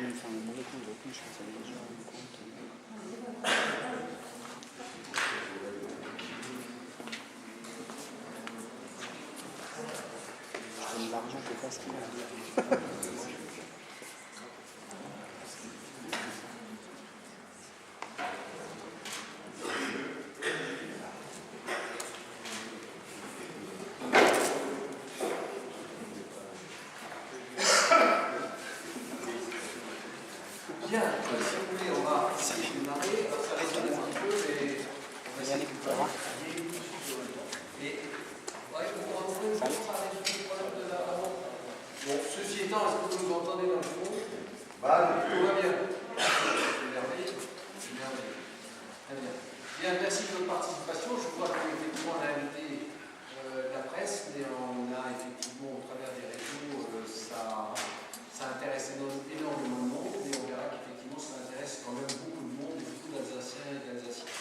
je vais me faire un mauvais compte de compte, je pense que ça va déjà un compte. Je donne l'argent pour pas ce qu'il a. Bien, si vous voulez, on va démarrer. Alors, ça résonne un petit peu, mais on va essayer de faire et ouais, on va montrer comment ça résout le problème de la. Bon, ceci étant, est-ce que vous nous entendez dans le fond? Bah, tout va bien. C'est merveilleux. C'est merveilleux. Très bien. Bien, merci de votre participation. Je vois qu'effectivement, on a invité la presse, mais on a effectivement, au travers des réseaux, ça intéresse énormément de monde, et on verra qu'effectivement ça intéresse quand même beaucoup de monde et beaucoup d'Alsaciens et d'Alsaciens.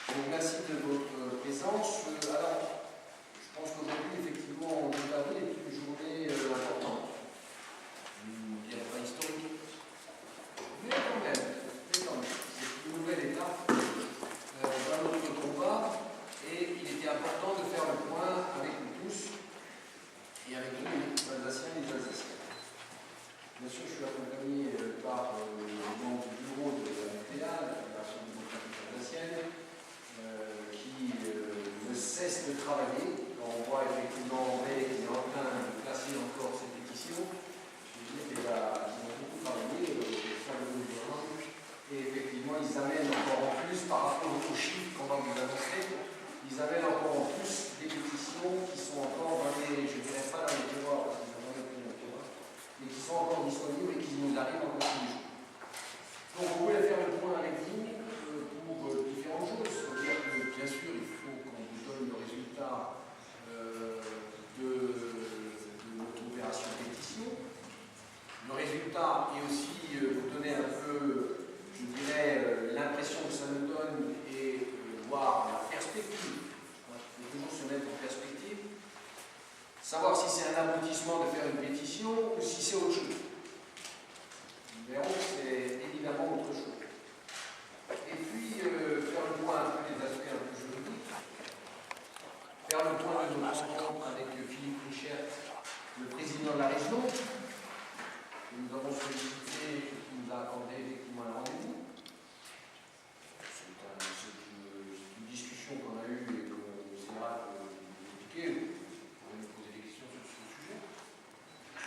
Donc merci de votre présence. Alors, je pense qu'aujourd'hui, effectivement, le 2 avril est une journée importante. Je ne dirais pas historique, mais quand même, c'est une nouvelle étape dans notre combat, et il était important de faire le point avec nous tous et avec tous les Alsaciens et les Alsaciens. Bien sûr, je suis accompagné par le membre du bureau de la FPA, la Fédération démocratique alsacienne, qui ne cesse de travailler. On voit effectivement André qui est en train de classer encore ses pétitions. Ils ont beaucoup travaillé sur le gouvernement, et effectivement, ils amènent encore en plus, par rapport aux chiffres qu'on va vous annoncer, ils amènent encore en plus des pétitions qui sont encore dans les, je ne dirais pas dans les tiroirs, parce qu'ils ont jamais pris le tiroir, mais qui sont encore disponibles et qui nous arrivent encore tous les jours. Donc on voulait faire le point avec vous pour différentes choses. C'est-à-dire que bien sûr il faut qu'on vous donne le résultat de notre opération pétition. Le résultat est aussi vous donner un peu, je dirais, l'impression que ça nous donne et voir la perspective. Il faut toujours se mettre en perspective. Savoir si c'est un aboutissement de faire une pétition ou si c'est autre chose. Nous verrons que c'est évidemment autre chose. Et puis, faire le point un peu des aspects un peu juridiques. Faire le point de notre rencontre avec Philippe Richert, le président de la région, que nous avons sollicité, qui nous a accordé effectivement un rendez-vous. C'est une discussion qu'on a eue et qu'on essaiera d'expliquer.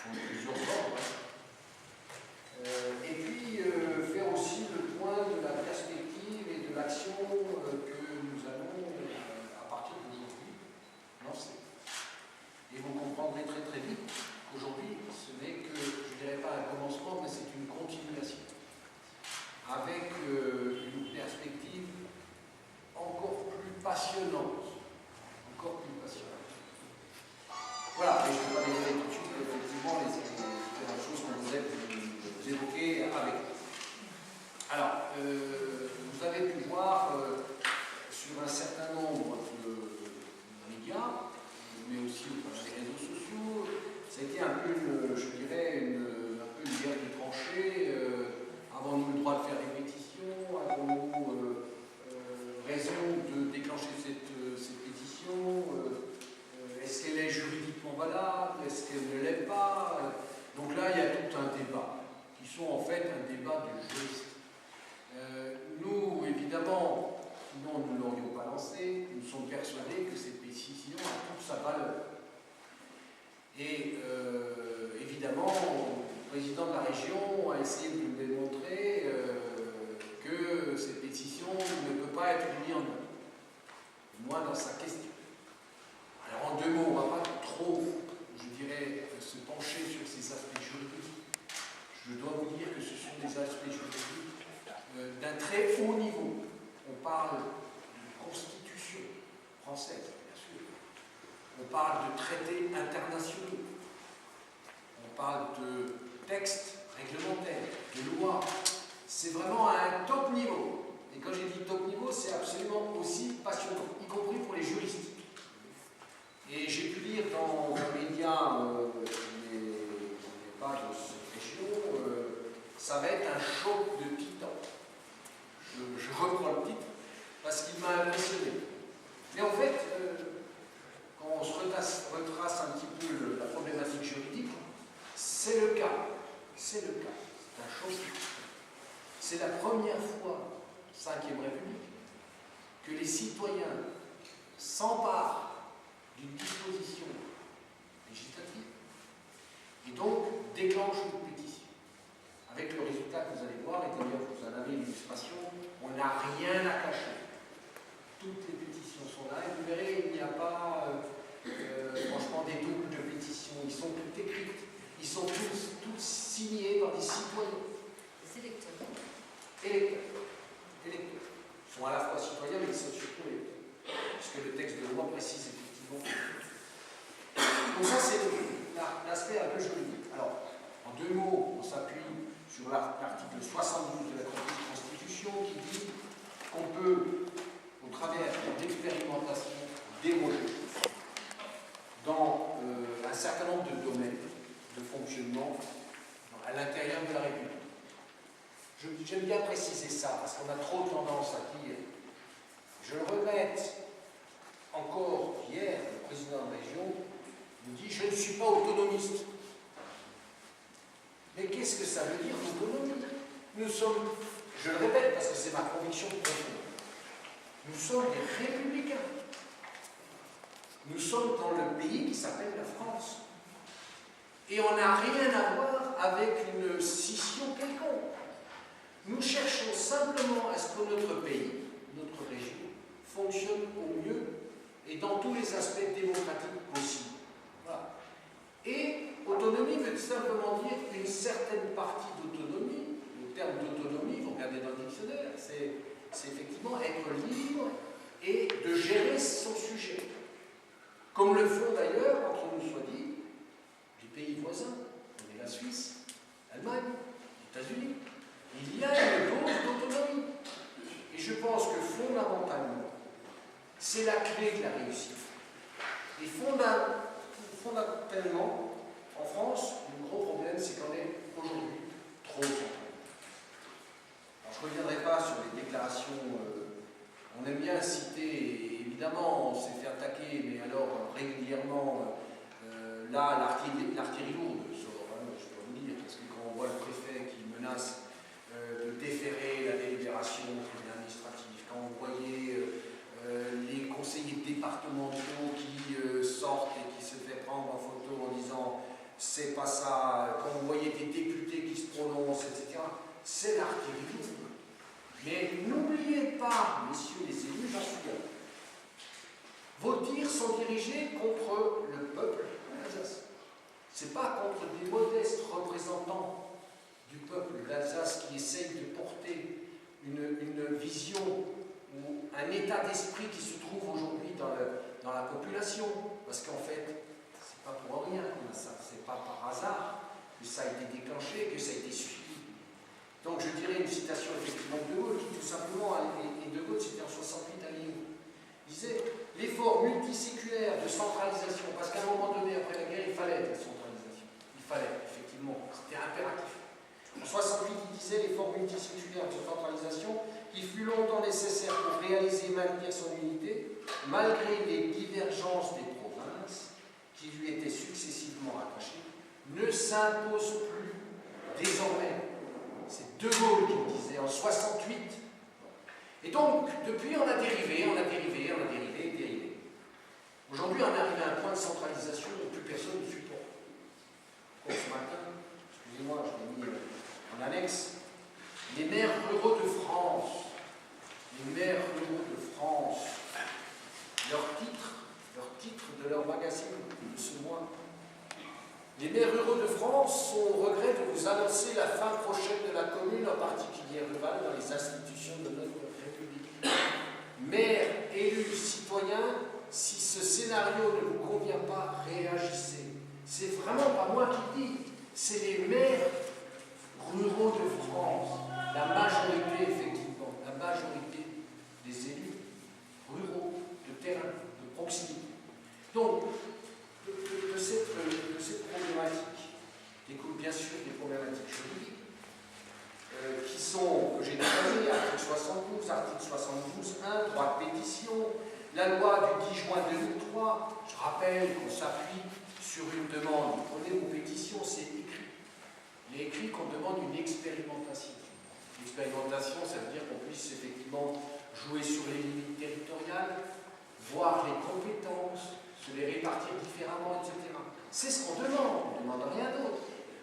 Plusieurs ordres. Et puis faire aussi le point de la perspective et de l'action que nous allons, à partir d'aujourd'hui, lancer. Et vous comprendrez très très vite qu'aujourd'hui, ce n'est que, je ne dirais pas un commencement, mais c'est une continuation. Avec une perspective encore plus passionnante. Encore plus passionnante. Voilà, et je ne vais pas dévoiler tout de suite, effectivement, les choses qu'on voudrait vous évoquer avec. Alors, vous avez pu voir sur un certain nombre de médias, mais aussi au travers des réseaux sociaux, ça a été un peu, je dirais, un peu une guerre de tranchées. Avons-nous le droit de faire des pétitions? Avons-nous raison de déclencher cette pétition? Est-ce qu'elle est juridiquement valable? Est-ce qu'elle ne l'est pas? Donc là, il y a tout un débat, qui sont en fait un débat de juristes. Nous, évidemment, sinon nous ne l'aurions pas lancé, nous sommes persuadés que cette pétition a toute sa valeur. Et évidemment, le président de la région a essayé de nous démontrer que cette pétition ne peut pas être mise en œuvre, moins dans sa question. Alors en deux mots, on ne va pas trop, je dirais, se pencher sur ces aspects juridiques. Je dois vous dire que ce sont des aspects juridiques d'un très haut niveau. On parle de constitution française, bien sûr. On parle de traités internationaux. On parle de textes réglementaires, de lois. C'est vraiment à un top niveau. Et quand j'ai dit top niveau, c'est absolument aussi passionnant, y compris pour les juristes. Et j'ai pu lire dans les médias, les pages de cette région, ça va être un choc de titan. Je reprends le titre parce qu'il m'a impressionné. Mais en fait, quand on se retrace un petit peu la problématique juridique, c'est le cas. C'est le cas. C'est un choc. C'est la première fois, 5e République, que les citoyens s'emparent d'une disposition législative et donc déclenchent une pétition. Avec le résultat que vous allez voir, et d'ailleurs vous en avez l'illustration, on n'a rien à cacher. Toutes les pétitions sont là, et vous verrez, il n'y a pas franchement des doubles de pétitions, ils sont toutes écrites, ils sont tous signés par des citoyens. Des électeurs. Électeurs. Ils sont à la fois citoyens, mais ils sont surtout électeurs. Puisque le texte de loi précise effectivement. Donc ça, c'est l'aspect un peu juridique. Alors, en 2 mots, on s'appuie sur l'article 72 de la Constitution qui dit qu'on peut, au travers d'une expérimentation, déroger dans un certain nombre de domaines de fonctionnement à l'intérieur de la République. J'aime bien préciser ça, parce qu'on a trop tendance à dire, je le regrette, encore hier, le président de région nous dit, je ne suis pas autonomiste. Mais qu'est-ce que ça veut dire, l'autonomie? Nous sommes, je le répète parce que c'est ma conviction profonde, nous sommes des républicains. Nous sommes dans le pays qui s'appelle la France. Et on n'a rien à voir avec une scission quelconque. Nous cherchons simplement à ce que notre pays, notre région, fonctionne au mieux et dans tous les aspects démocratiques possibles. Voilà. Et autonomie veut simplement dire une certaine partie d'autonomie. Le terme d'autonomie, vous regardez dans le dictionnaire, c'est effectivement être libre et de gérer son sujet. Comme le font d'ailleurs, entre nous soit dit, les pays voisins, comme la Suisse, l'Allemagne, les États-Unis. Il y a une dose d'autonomie. Et je pense que fondamentalement, c'est la clé de la réussite. Et fondamentalement, en France, le gros problème, c'est qu'on est aujourd'hui trop centralisé. Alors, je ne reviendrai pas sur les déclarations. On aime bien citer, et évidemment, on s'est fait attaquer, mais alors régulièrement, là, l'artillerie lourde sort, hein, je peux vous dire, parce que quand on voit le préfet qui menace de déférer la délibération au tribunal administratif, quand vous voyez les conseillers départementaux qui sortent et qui se fait prendre en photo en disant c'est pas ça, quand vous voyez des députés qui se prononcent, etc., c'est l'artillerie lourde. Mais n'oubliez pas, messieurs les élus, j'en suis là, vos tirs sont dirigés contre le peuple d'Alsace. Ce n'est pas contre des modestes représentants du peuple d'Alsace qui essayent de porter une vision ou un état d'esprit qui se trouve aujourd'hui dans la population. Parce qu'en fait, c'est pas pour rien qu'on a ça, c'est pas par hasard que ça a été déclenché, que ça a été suivi. Donc je dirais une citation effectivement de Gaulle, qui tout simplement, et de Gaulle c'était en 68 à Lyon, disait l'effort multiséculaire de centralisation, parce qu'à un moment donné, après la guerre, il fallait de la centralisation. Il fallait, effectivement, c'était impératif. En 68, il disait l'effort multiséculaire de centralisation qui fut longtemps nécessaire pour réaliser et maintenir son unité, malgré les divergences des provinces qui lui étaient successivement rattachées, ne s'impose plus désormais. C'est De Gaulle qui le disait en 68. Et donc, depuis, on a dérivé. Aujourd'hui, on est arrivé à un point de centralisation où plus personne ne supporte. Comme ce matin, excusez-moi, je l'ai mis en annexe, les maires ruraux de France, leur titre de leur magazine de ce mois, les maires ruraux de France sont au regret de vous annoncer la fin prochaine de la commune, en particulier rurale, dans les institutions de notre République. Maires, élus, citoyens, si ce scénario ne vous convient pas, réagissez. C'est vraiment pas moi qui dis, c'est les maires ruraux de France, la majorité, effectivement, la majorité des élus ruraux, de terrain, de proximité. Donc, de cette problématique découle bien sûr des problématiques juridiques, que j'ai détaillés, article 72, article 72.1, droit de pétition, la loi du 10 juin 2003, je rappelle qu'on s'appuie sur une demande. Vous prenez vos pétitions, c'est écrit. Il est écrit qu'on demande une expérimentation. L'expérimentation, ça veut dire qu'on puisse effectivement jouer sur les limites territoriales, voir les compétences, se les répartir différemment, etc. C'est ce qu'on demande, on ne demande rien d'autre.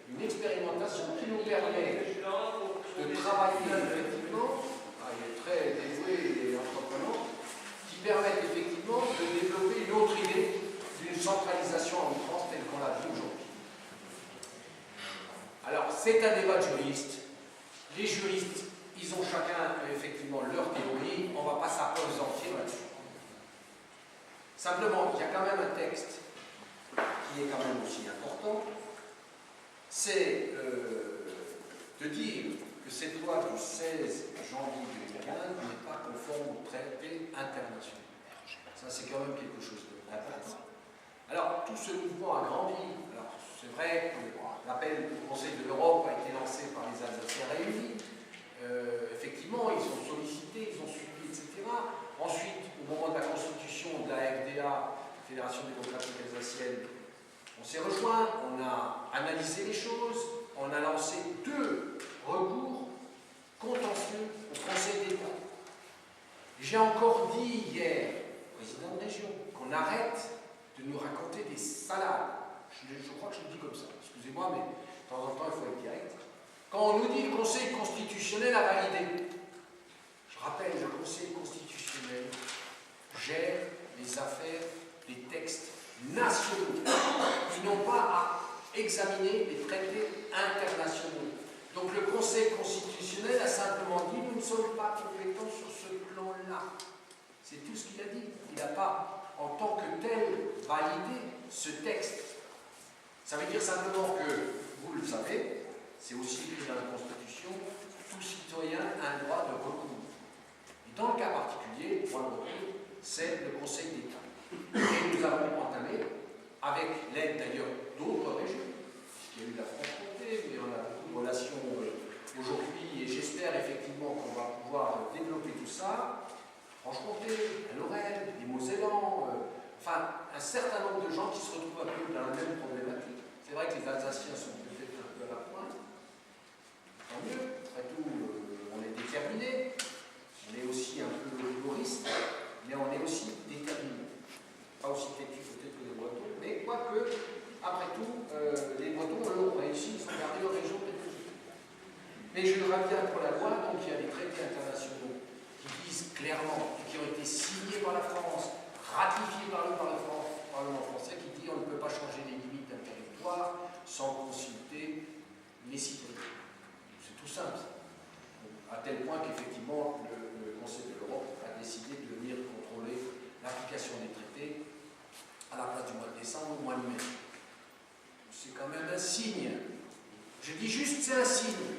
Une expérimentation qui nous permet de travailler effectivement, il est très dévoué et entreprenant, qui permettent effectivement de développer une autre idée d'une centralisation en France telle qu'on l'a vu aujourd'hui. Alors, c'est un débat de juristes. Les juristes, ils ont chacun effectivement leur théorie, on ne va pas s'appesantir là-dessus. Simplement, il y a quand même un texte qui est quand même aussi important, c'est de dire que cette loi du 16 janvier 2015 n'est pas conforme aux traités internationaux. Ça, c'est quand même quelque chose d'important. Alors, tout ce mouvement a grandi. Alors, c'est vrai que l'appel au Conseil de l'Europe a été lancé par les Alsaciens réunis. Effectivement, ils ont sollicité, ils ont suivi, etc. Ensuite, au moment de la constitution de la FDA, Fédération démocratique alsacienne, on s'est rejoint, on a analysé les choses, on a lancé 2 recours contentieux au Conseil d'État. J'ai encore dit hier au président de région qu'on arrête de nous raconter des salades. Je crois que je le dis comme ça, excusez-moi, mais de temps en temps, il faut être direct. Quand on nous dit le Conseil constitutionnel a validé, je rappelle, le Conseil constitutionnel gère les affaires des textes nationaux qui n'ont pas à examiner les traités internationaux. Donc le Conseil constitutionnel a simplement dit nous ne sommes pas compétents sur ce plan-là. C'est tout ce qu'il a dit. Il n'a pas, en tant que tel, validé ce texte. Ça veut dire simplement que, vous le savez, c'est aussi écrit dans la Constitution, tout citoyen a un droit de recours. Et dans le cas particulier, le droit de recours, c'est le Conseil d'État. Et nous avons entamé, avec l'aide d'ailleurs d'autres régions, puisqu'il y a eu la Franche-Comté, mais on a beaucoup de relations aujourd'hui, et j'espère effectivement qu'on va pouvoir développer tout ça. Franche-Comté, la Lorraine, les Mosellans, enfin un certain nombre de gens qui se retrouvent un peu dans la même problématique. C'est vrai que les Alsaciens sont peut-être un peu à la pointe. Tant mieux, après tout, on est déterminés, on est aussi un peu humoriste, mais on est aussi déterminés. Pas aussi têtus peut-être que les Bretons, mais quoique, après tout, les Bretons, eux, ont réussi, ils sont gardés leur région peut-être. Mais je reviens pour la loi, donc il y a des traités internationaux qui disent clairement, et qui ont été signés par la France, ratifiés par le Parlement français, qui dit on ne peut pas changer les limites d'un territoire sans consulter les citoyens. C'est tout simple. À tel point qu'effectivement, le Conseil de l'Europe a décidé de venir contrôler l'application des traités à la place du mois de décembre au mois de mai. C'est quand même un signe. Je dis juste c'est un signe.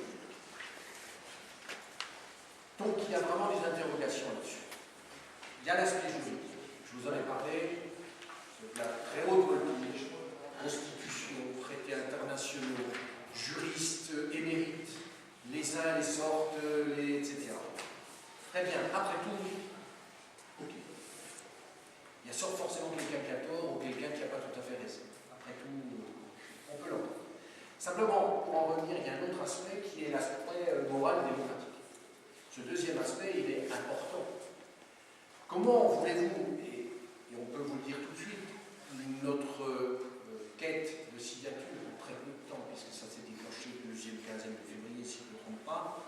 Donc il y a vraiment des interrogations là-dessus. Il y a l'aspect juridique. Je vous en ai parlé, de la très haute voltige, constitution, traités internationaux, juristes émérites, les uns les sortent, etc. Très bien, après tout, ok. Il y a forcément quelqu'un qui a tort ou quelqu'un qui n'a pas tout à fait raison. Après tout, on peut l'entendre. Simplement, pour en revenir, il y a un autre aspect qui est l'aspect moral démocratique. Ce deuxième aspect, il est important. Comment voulez-vous, et on peut vous le dire tout de suite, notre quête de signature en très peu de temps, puisque ça s'est déclenché le deuxième quinzaine de février, si je ne me trompe pas,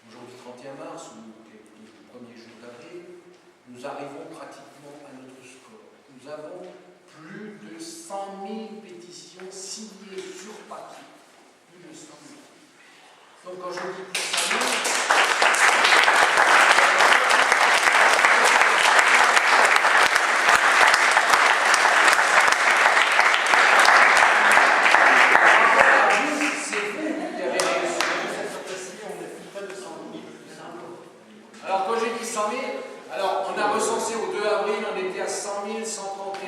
aujourd'hui 31 mars ou le premier jour d'avril, nous arrivons pratiquement à notre score. Nous avons plus de 100 000 pétitions signées sur papier. Plus de 100 000. Donc quand je dis plus de 100 000, alors, on a recensé au 2 avril, on était à 100 131.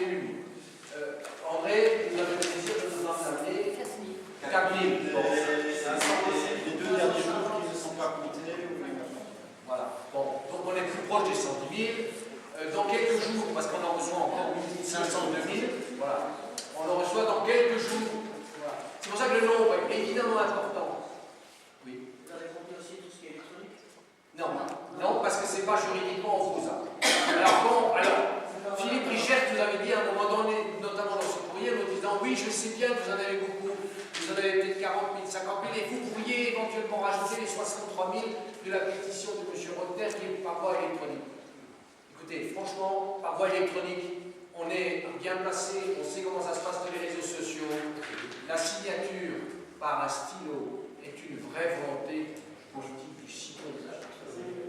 André, vous avez le plaisir de nous en amener 4 000. Les 2 derniers jours évidemment important. Oui. Vous avez compris aussi tout ce qui est électronique? Non, non, parce que c'est pas juridiquement opposable. Alors bon, Philippe Richert nous avait dit à un moment donné, notamment dans ce courrier, en nous disant oui, je sais bien que vous en avez beaucoup, vous en avez peut-être 40 000, 50 000, et vous pourriez éventuellement rajouter les 63 000 de la pétition de M. Rother qui est par voie électronique. Écoutez, franchement, par voie électronique, on est bien placé, on sait comment ça se passe dans les réseaux sociaux. La signature par un stylo est une vraie volonté politique du citoyen.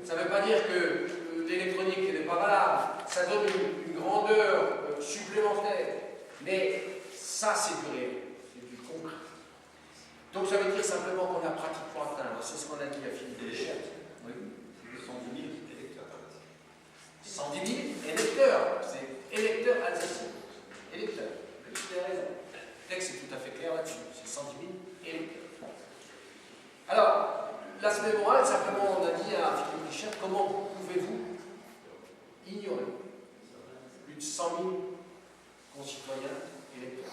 Ça ne veut pas dire que l'électronique n'est pas valable, ça donne une grandeur supplémentaire, mais ça c'est du réel, c'est du concret. Donc ça veut dire simplement qu'on a pratiquement atteint, c'est ce qu'on a dit à Philippe Richert. Oui. 110 000 électeurs. 110 000 électeurs, c'est électeurs alsaciens. Électeurs, vous avez raison. Le texte est tout à fait clair là-dessus, c'est 110 000 électeurs. Alors, l'aspect moral, simplement, on a dit à Philippe Richert, comment pouvez-vous ignorer plus de 100 000 concitoyens électeurs?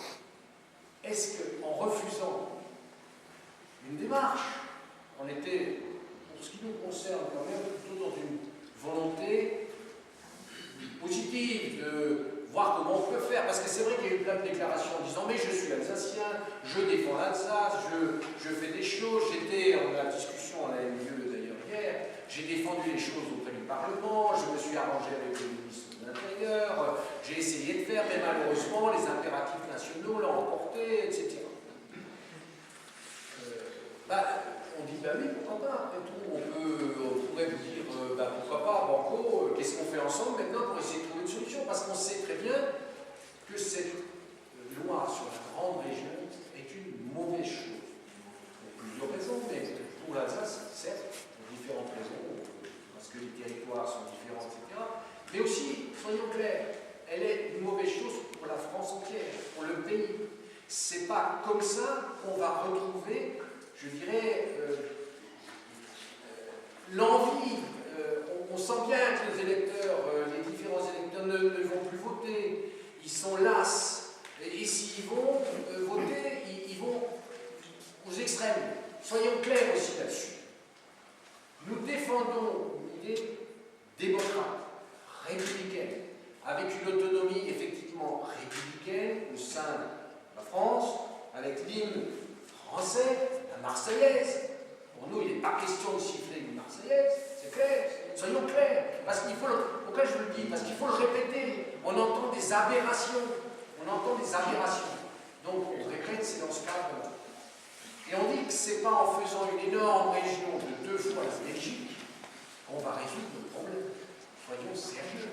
Est-ce qu'en refusant une démarche, on était, pour ce qui nous concerne, quand même plutôt dans une volonté positive de voir comment on peut faire, parce que c'est vrai qu'il y a eu plein de déclarations en disant mais je suis alsacien, je défends l'Alsace, je fais des choses, la discussion en a eu lieu d'ailleurs hier, j'ai défendu les choses auprès du Parlement, je me suis arrangé avec le ministre de l'Intérieur, j'ai essayé de faire, mais malheureusement les impératifs nationaux l'ont emporté, etc. On dit oui, pourquoi pas, après tout, on pourrait vous dire pourquoi pas, Banco, qu'est-ce qu'on fait ensemble maintenant pour essayer de trouver une solution, parce qu'on sait très bien que cette loi sur la grande région est une mauvaise chose. Pour plusieurs raisons, mais pour l'Alsace, certes, pour différentes raisons, parce que les territoires sont différents, etc. Mais aussi, soyons clairs, elle est une mauvaise chose pour la France entière, pour le pays. C'est pas comme ça qu'on va retrouver, je dirais, l'envie. On sent bien que les électeurs, les différents électeurs ne vont plus voter. Ils sont las. Et s'ils vont voter, ils vont aux extrêmes. Soyons clairs aussi là-dessus. Nous défendons une idée démocrate, républicaine, avec une autonomie effectivement républicaine au sein de la France, avec l'hymne français, la Marseillaise. Pour nous, il n'est pas question de siffler une Marseillaise, c'est clair. Soyons clairs. Parce qu'il faut pourquoi je le dis? Parce qu'il faut le répéter. On entend des aberrations. On entend des aberrations. Donc on répète, c'est dans ce cadre-là. Et on dit que ce n'est pas en faisant une énorme région de 2 fois la Belgique qu'on va résoudre le problème. Soyons sérieux.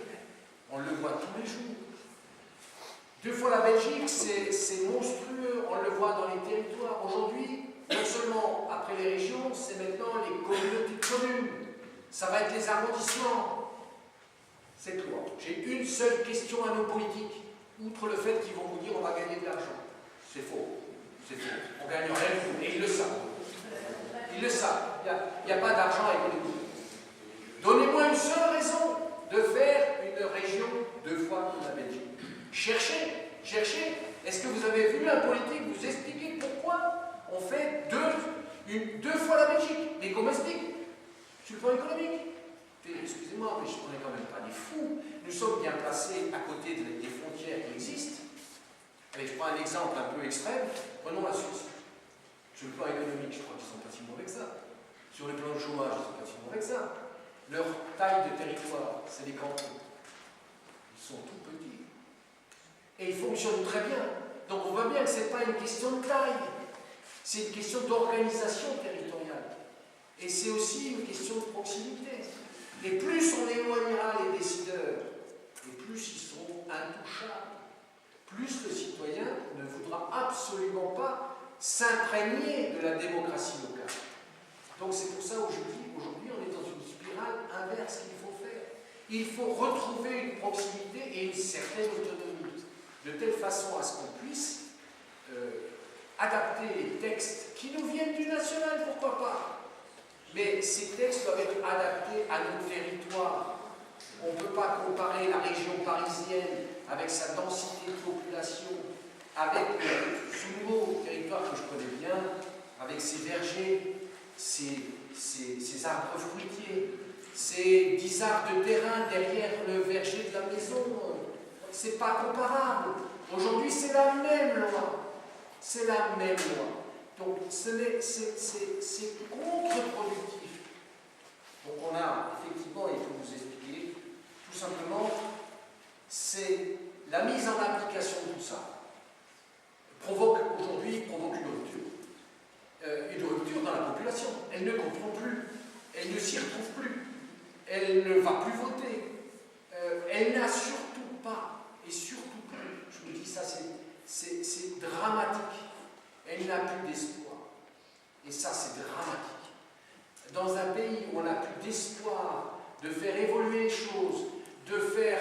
On le voit tous les jours. 2 fois la Belgique, c'est monstrueux. On le voit dans les territoires. Aujourd'hui, non seulement après les régions, c'est maintenant les communautés de communes. Ça va être les arrondissements. Cette loi. J'ai une seule question à nos politiques. Outre le fait qu'ils vont vous dire on va gagner de l'argent. C'est faux. C'est faux. On gagne rien du tout. Et ils le savent. Ils le savent. Il n'y a pas d'argent économique. Donnez-moi une seule raison de faire une région 2 fois comme la Belgique. Cherchez. Est-ce que vous avez vu un politique vous expliquer pourquoi on fait 2 fois la Belgique? Mais qu'on m'explique. Sur le plan économique. Excusez-moi, mais on n'est quand même pas des fous. Nous sommes bien placés à côté des frontières qui existent. Allez, je prends un exemple un peu extrême. Prenons la Suisse. Sur le plan économique, je crois qu'ils ne sont pas si mauvais que ça. Sur le plan de chômage, ils ne sont pas si mauvais que ça. Leur taille de territoire, c'est les cantons. Ils sont tout petits. Et ils fonctionnent très bien. Donc on voit bien que ce n'est pas une question de taille. C'est une question d'organisation territoriale. Et c'est aussi une question de proximité. Et plus on éloignera les décideurs, et plus ils seront intouchables, plus le citoyen ne voudra absolument pas s'imprégner de la démocratie locale. Donc c'est pour ça que je dis, aujourd'hui on est dans une spirale inverse qu'il faut faire. Il faut retrouver une proximité et une certaine autonomie, de telle façon à ce qu'on puisse adapter les textes qui nous viennent du national, pourquoi pas. Mais ces textes doivent être adaptés à nos territoires. On ne peut pas comparer la région parisienne avec sa densité de population, avec ce nouveau territoire que je connais bien, ses vergers, ses arbres fruitiers, ses 10 arbres de terrain derrière le verger de la maison. C'est pas comparable. Aujourd'hui, c'est la même loi. C'est la même loi. Donc, c'est contre-productif. Donc, on a effectivement, il faut vous expliquer, tout simplement, c'est la mise en application de tout ça. Provoque une rupture dans la population. Elle ne comprend plus. Elle ne s'y retrouve plus. Elle ne va plus voter. Elle n'a surtout pas, et surtout plus, je vous dis ça, c'est dramatique. Elle n'a plus d'espoir. Et ça, c'est dramatique. Dans un pays où on n'a plus d'espoir de faire évoluer les choses, de faire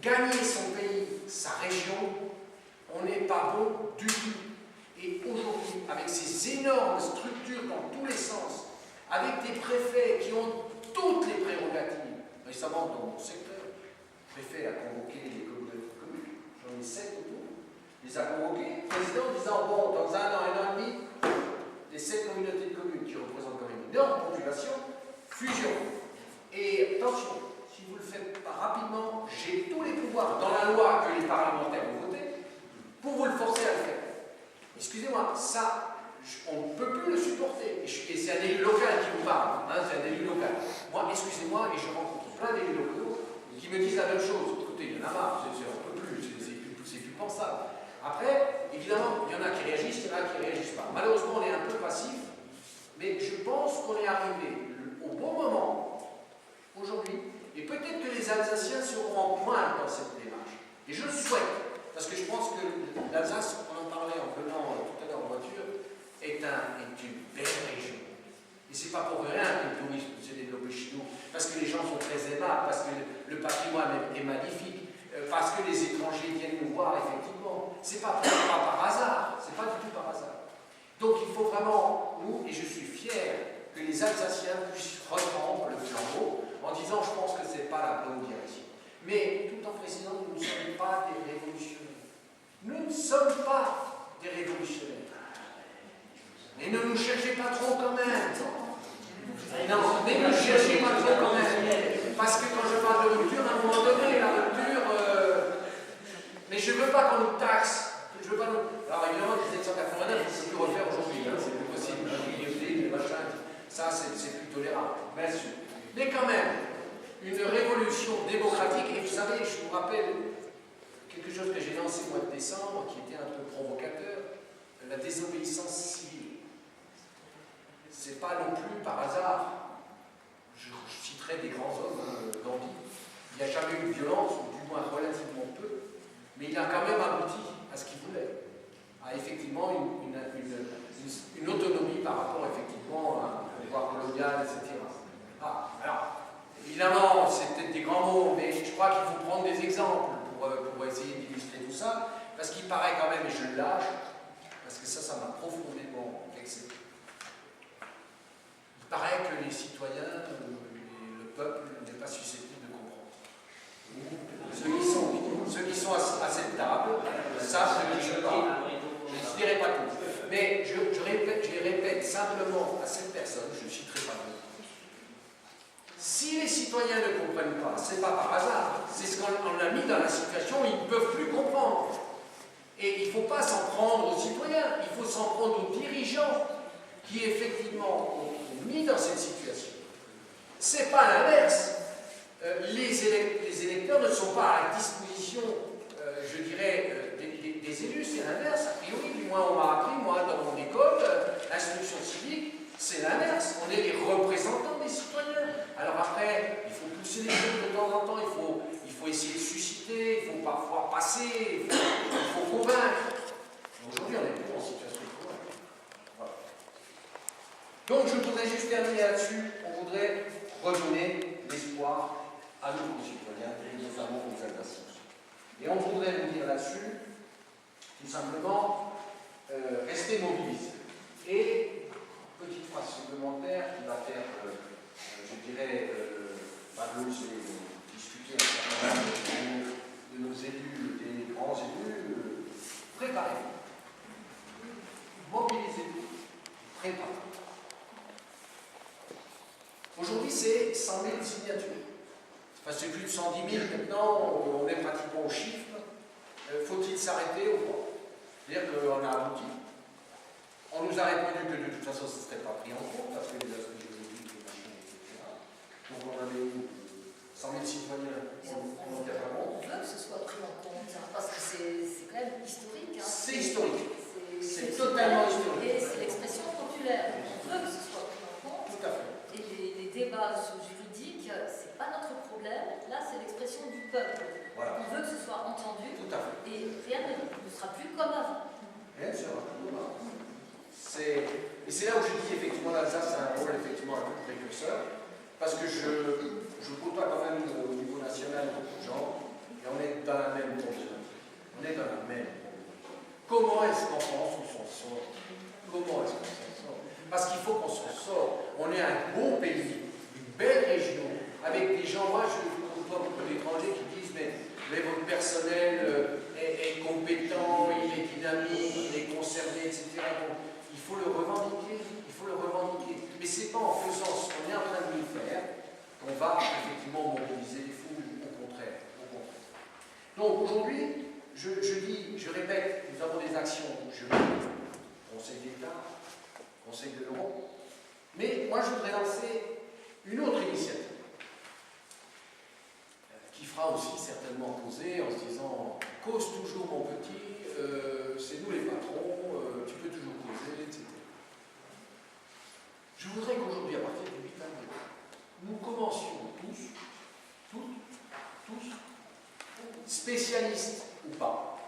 gagner son pays, sa région, on n'est pas bon du tout. Et aujourd'hui, avec ces énormes structures dans tous les sens, avec des préfets qui ont toutes les prérogatives, récemment dans mon secteur, le préfet a convoqué les communautés de communes, j'en ai 7 autour, les a convoqués, le président disant, bon, dans un an et demi, les 7 communautés de communes qui représentent quand même une énorme population, fusion. Et attention, si vous ne le faites pas rapidement, j'ai tous les pouvoirs dans la loi que les parlementaires ont voté pour vous le forcer à le faire. Excusez-moi, ça, on ne peut plus le supporter. Et c'est un élu local qui vous parle, hein, c'est un élu local. Moi, excusez-moi, et je rencontre plein d'élus locaux qui me disent la même chose. Écoutez, il y en a marre, on ne peut plus, c'est plus pensable. Après, évidemment, il y en a qui réagissent, il y en a qui ne réagissent pas. Malheureusement, on est un peu passif, mais je pense qu'on est arrivé au bon moment, aujourd'hui, et peut-être que les Alsaciens seront en pointe dans cette démarche. Et je le souhaite, parce que je pense que l'Alsace, on en parlait en venant tout à l'heure en voiture, est une belle région. Et c'est pas pour rien que le tourisme s'est développé chez nous, parce que les gens sont très aimables, parce que le patrimoine est magnifique, parce que les étrangers viennent nous voir, effectivement. C'est pas par hasard, c'est pas du tout par hasard. Donc il faut vraiment, nous, et je suis fier que les Alsaciens puissent reprendre le flambeau en disant, je pense que c'est pas la bonne direction. Mais tout en précisant que nous ne sommes pas des révolutionnaires. Nous ne sommes pas des révolutionnaires. Mais ne nous cherchez pas trop quand même. Non, mais ne nous cherchez pas trop quand même. Parce que quand je parle de rupture, à un moment donné, la rupture... Mais je ne veux pas qu'on nous taxe. Je veux pas nous... Alors évidemment, 1789, on ne peut plus refaire aujourd'hui. Hein, c'est plus possible. Les machins, ça, c'est plus tolérable. Bien sûr. Mais quand même, une révolution démocratique, et vous savez, je vous rappelle quelque chose que j'ai lancé au mois de décembre, qui était un peu provocateur, la désobéissance civile. C'est pas non plus par hasard, je citerai des grands hommes, Gandhi, il n'y a jamais eu de violence, ou du moins relativement peu, mais il a quand même abouti à ce qu'il voulait, à effectivement une autonomie par rapport effectivement à un pouvoir colonial, etc. Ah, alors, évidemment, c'est peut-être des grands mots, mais je crois qu'il faut prendre des exemples pour essayer d'illustrer tout ça, parce qu'il paraît quand même, et je le lâche, parce que ça m'a profondément vexé. Il paraît que les citoyens, le peuple, n'est pas susceptible de comprendre. Ceux qui sont à cette table savent ce que je parle. Je ne dirai pas tout. Mais je répète simplement à cette personne, je ne citerai pas tout. Si les citoyens ne comprennent pas, ce n'est pas par hasard. C'est ce qu'on a mis dans la situation où ils ne peuvent plus comprendre. Et il ne faut pas s'en prendre aux citoyens, il faut s'en prendre aux dirigeants qui effectivement ont mis dans cette situation. Ce n'est pas l'inverse. Les électeurs ne sont pas à la disposition, je dirais, des élus, c'est l'inverse. A priori, du moins on m'a appris, moi, dans mon école, l'instruction civique, c'est l'inverse. On est les représentants des citoyens. Alors après, il faut pousser les choses de temps en temps, il faut essayer de susciter, il faut parfois passer, il faut convaincre. Aujourd'hui, on n'est plus en situation de convaincre. Voilà. Donc, je voudrais juste terminer là-dessus. On voudrait redonner l'espoir à nos concitoyens, et notamment aux Alsaciens. Et on voudrait vous dire là-dessus, tout simplement, rester mobilisés. Et, petite phrase supplémentaire qui va faire, je dirais, Pablo s'est discuté un certain nombre de nos élus, des grands élus, préparez-vous. Mobilisez-vous, très pratique. Aujourd'hui, c'est 100 000 signatures. Enfin, c'est plus de 110 000 maintenant, on est pratiquement au chiffre. Faut-il s'arrêter ou pas? C'est-à-dire qu'on a abouti. On nous a répondu que de toute façon, ce ne serait pas pris en compte, parce que les aspects juridiques, les machines, etc. Donc on avait eu 100 000 citoyens On veut que ce soit pris en compte, hein, parce que c'est quand même historique. Hein. C'est historique. C'est C'est totalement historique. Et c'est l'expression populaire. On veut que ce soit pris en compte. Tout à fait. Et les débats juridiques, c'est pas notre problème. Là, c'est l'expression du peuple. Voilà. On veut que ce soit entendu. Tout à fait. Et rien ne sera plus comme avant. Bien sûr. Et c'est là où je dis effectivement l'Alsace a un rôle effectivement un peu précurseur, parce que je côtoie quand même au niveau national beaucoup de gens, et on est dans la même problématique. On est dans la même problématique. Comment est-ce qu'en France on s'en sort? Comment est-ce qu'on s'en sort? Parce qu'il faut qu'on s'en sorte. On est un beau pays, une belle région, avec des gens, moi je côtoie beaucoup d'étrangers qui disent mais votre personnel est compétent, il est dynamique, il est concerné, etc. Donc, il faut le revendiquer, il faut le revendiquer. Mais ce n'est pas en faisant ce qu'on est en train de le faire qu'on va effectivement mobiliser les foules, au contraire. Donc aujourd'hui, je répète, nous avons des actions juridiques, Conseil d'État, Conseil de l'Europe, mais moi je voudrais lancer une autre initiative qui fera aussi certainement causer en se disant cause toujours mon petit, c'est nous les patrons, tu peux toujours causer, etc. Je voudrais qu'aujourd'hui, à partir du 8 avril, nous commencions tous, spécialistes ou pas,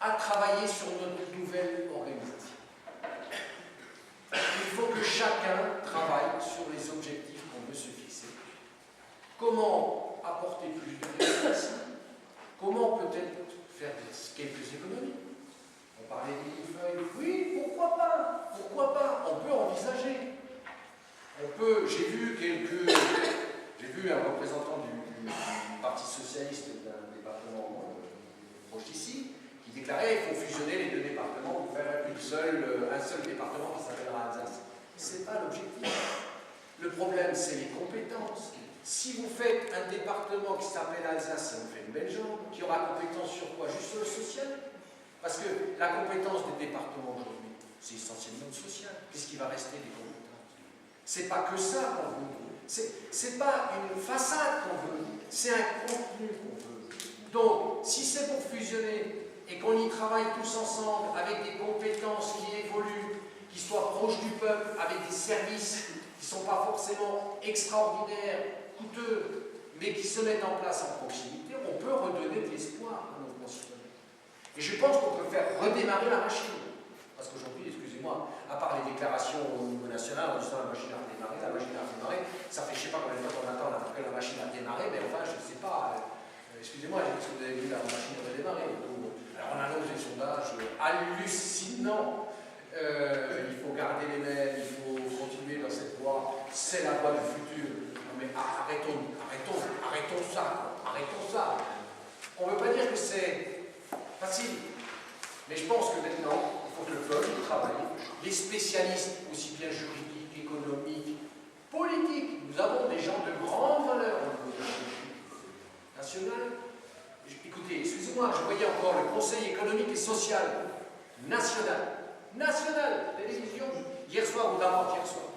à travailler sur notre nouvelle organisation. Il faut que chacun travaille sur les objectifs qu'on veut se fixer. Comment apporter plus de efficacité? Comment peut-être faire quelques économies? On parlait des millefeuilles. Oui, pourquoi pas? Pourquoi pas? On peut envisager. J'ai vu un représentant du Parti Socialiste d'un département proche d'ici, qui déclarait qu'il faut fusionner les deux départements pour faire un seul département qui s'appellera Alsace. Ce n'est pas l'objectif. Le problème, c'est les compétences. Si vous faites un département qui s'appelle Alsace, ça vous fait une belle jambe, qui aura compétence sur quoi? Juste sur le social? Parce que la compétence des départements aujourd'hui, c'est essentiellement le social. Qu'est-ce qui va rester des compétences? C'est pas que ça qu'on veut. C'est pas une façade qu'on veut. C'est un contenu qu'on veut. Donc, si c'est pour fusionner et qu'on y travaille tous ensemble avec des compétences qui évoluent, qui soient proches du peuple, avec des services qui ne sont pas forcément extraordinaires, coûteux, mais qui se mettent en place en proximité, on peut redonner de l'espoir à nos concitoyens. Et je pense qu'on peut faire redémarrer la machine. Parce qu'aujourd'hui, excusez-moi, à part les déclarations au niveau national en disant la machine a redémarré, ça fait je ne sais pas combien de temps qu'on attend là, pour que la machine a démarré, mais enfin, je ne sais pas. Excusez-moi, est-ce que vous avez vu la machine redémarrer? Alors on annonce des sondages hallucinants. Il faut garder les mêmes, il faut continuer dans cette voie, c'est la voie du futur. Non mais arrêtons ça, arrêtons ça. On ne veut pas dire que c'est facile, mais je pense que maintenant, il faut que le peuple travaille, les spécialistes, aussi bien juridiques, économiques, politiques, nous avons des gens de grande valeur au niveau national. Écoutez, excusez-moi, je voyais encore le Conseil économique et social national, télévision, hier soir ou d'avant-hier soir.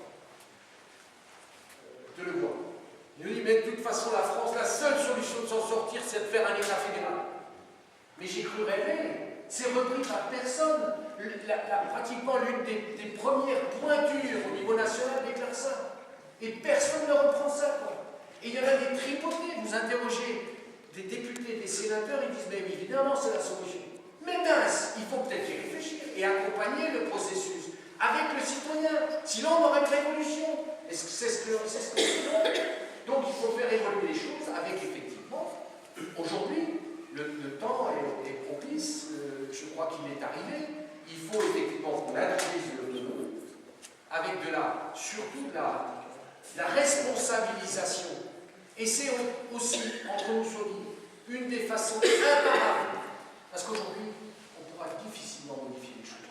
De le voir. Il nous dit, mais de toute façon, la France, la seule solution de s'en sortir, c'est de faire un État fédéral. Mais j'ai cru rêver. C'est repris par personne. Pratiquement l'une des premières pointures au niveau national déclare ça. Et personne ne reprend ça, quoi. Et il y en a des tripotés. Vous interrogez des députés, des sénateurs, ils disent, mais évidemment, c'est la solution. Mais mince, il faut peut-être y réfléchir et accompagner le processus avec le citoyen. Sinon, on aurait une révolution. Est-ce que c'est ce que c'est? Donc, il faut faire évoluer les choses avec, effectivement, aujourd'hui, le temps est propice, je crois qu'il est arrivé. Il faut effectivement qu'on analyse le besoin avec surtout la responsabilisation. Et c'est aussi, entre nous solides, une des façons imparables. Parce qu'aujourd'hui, on pourra difficilement modifier les choses.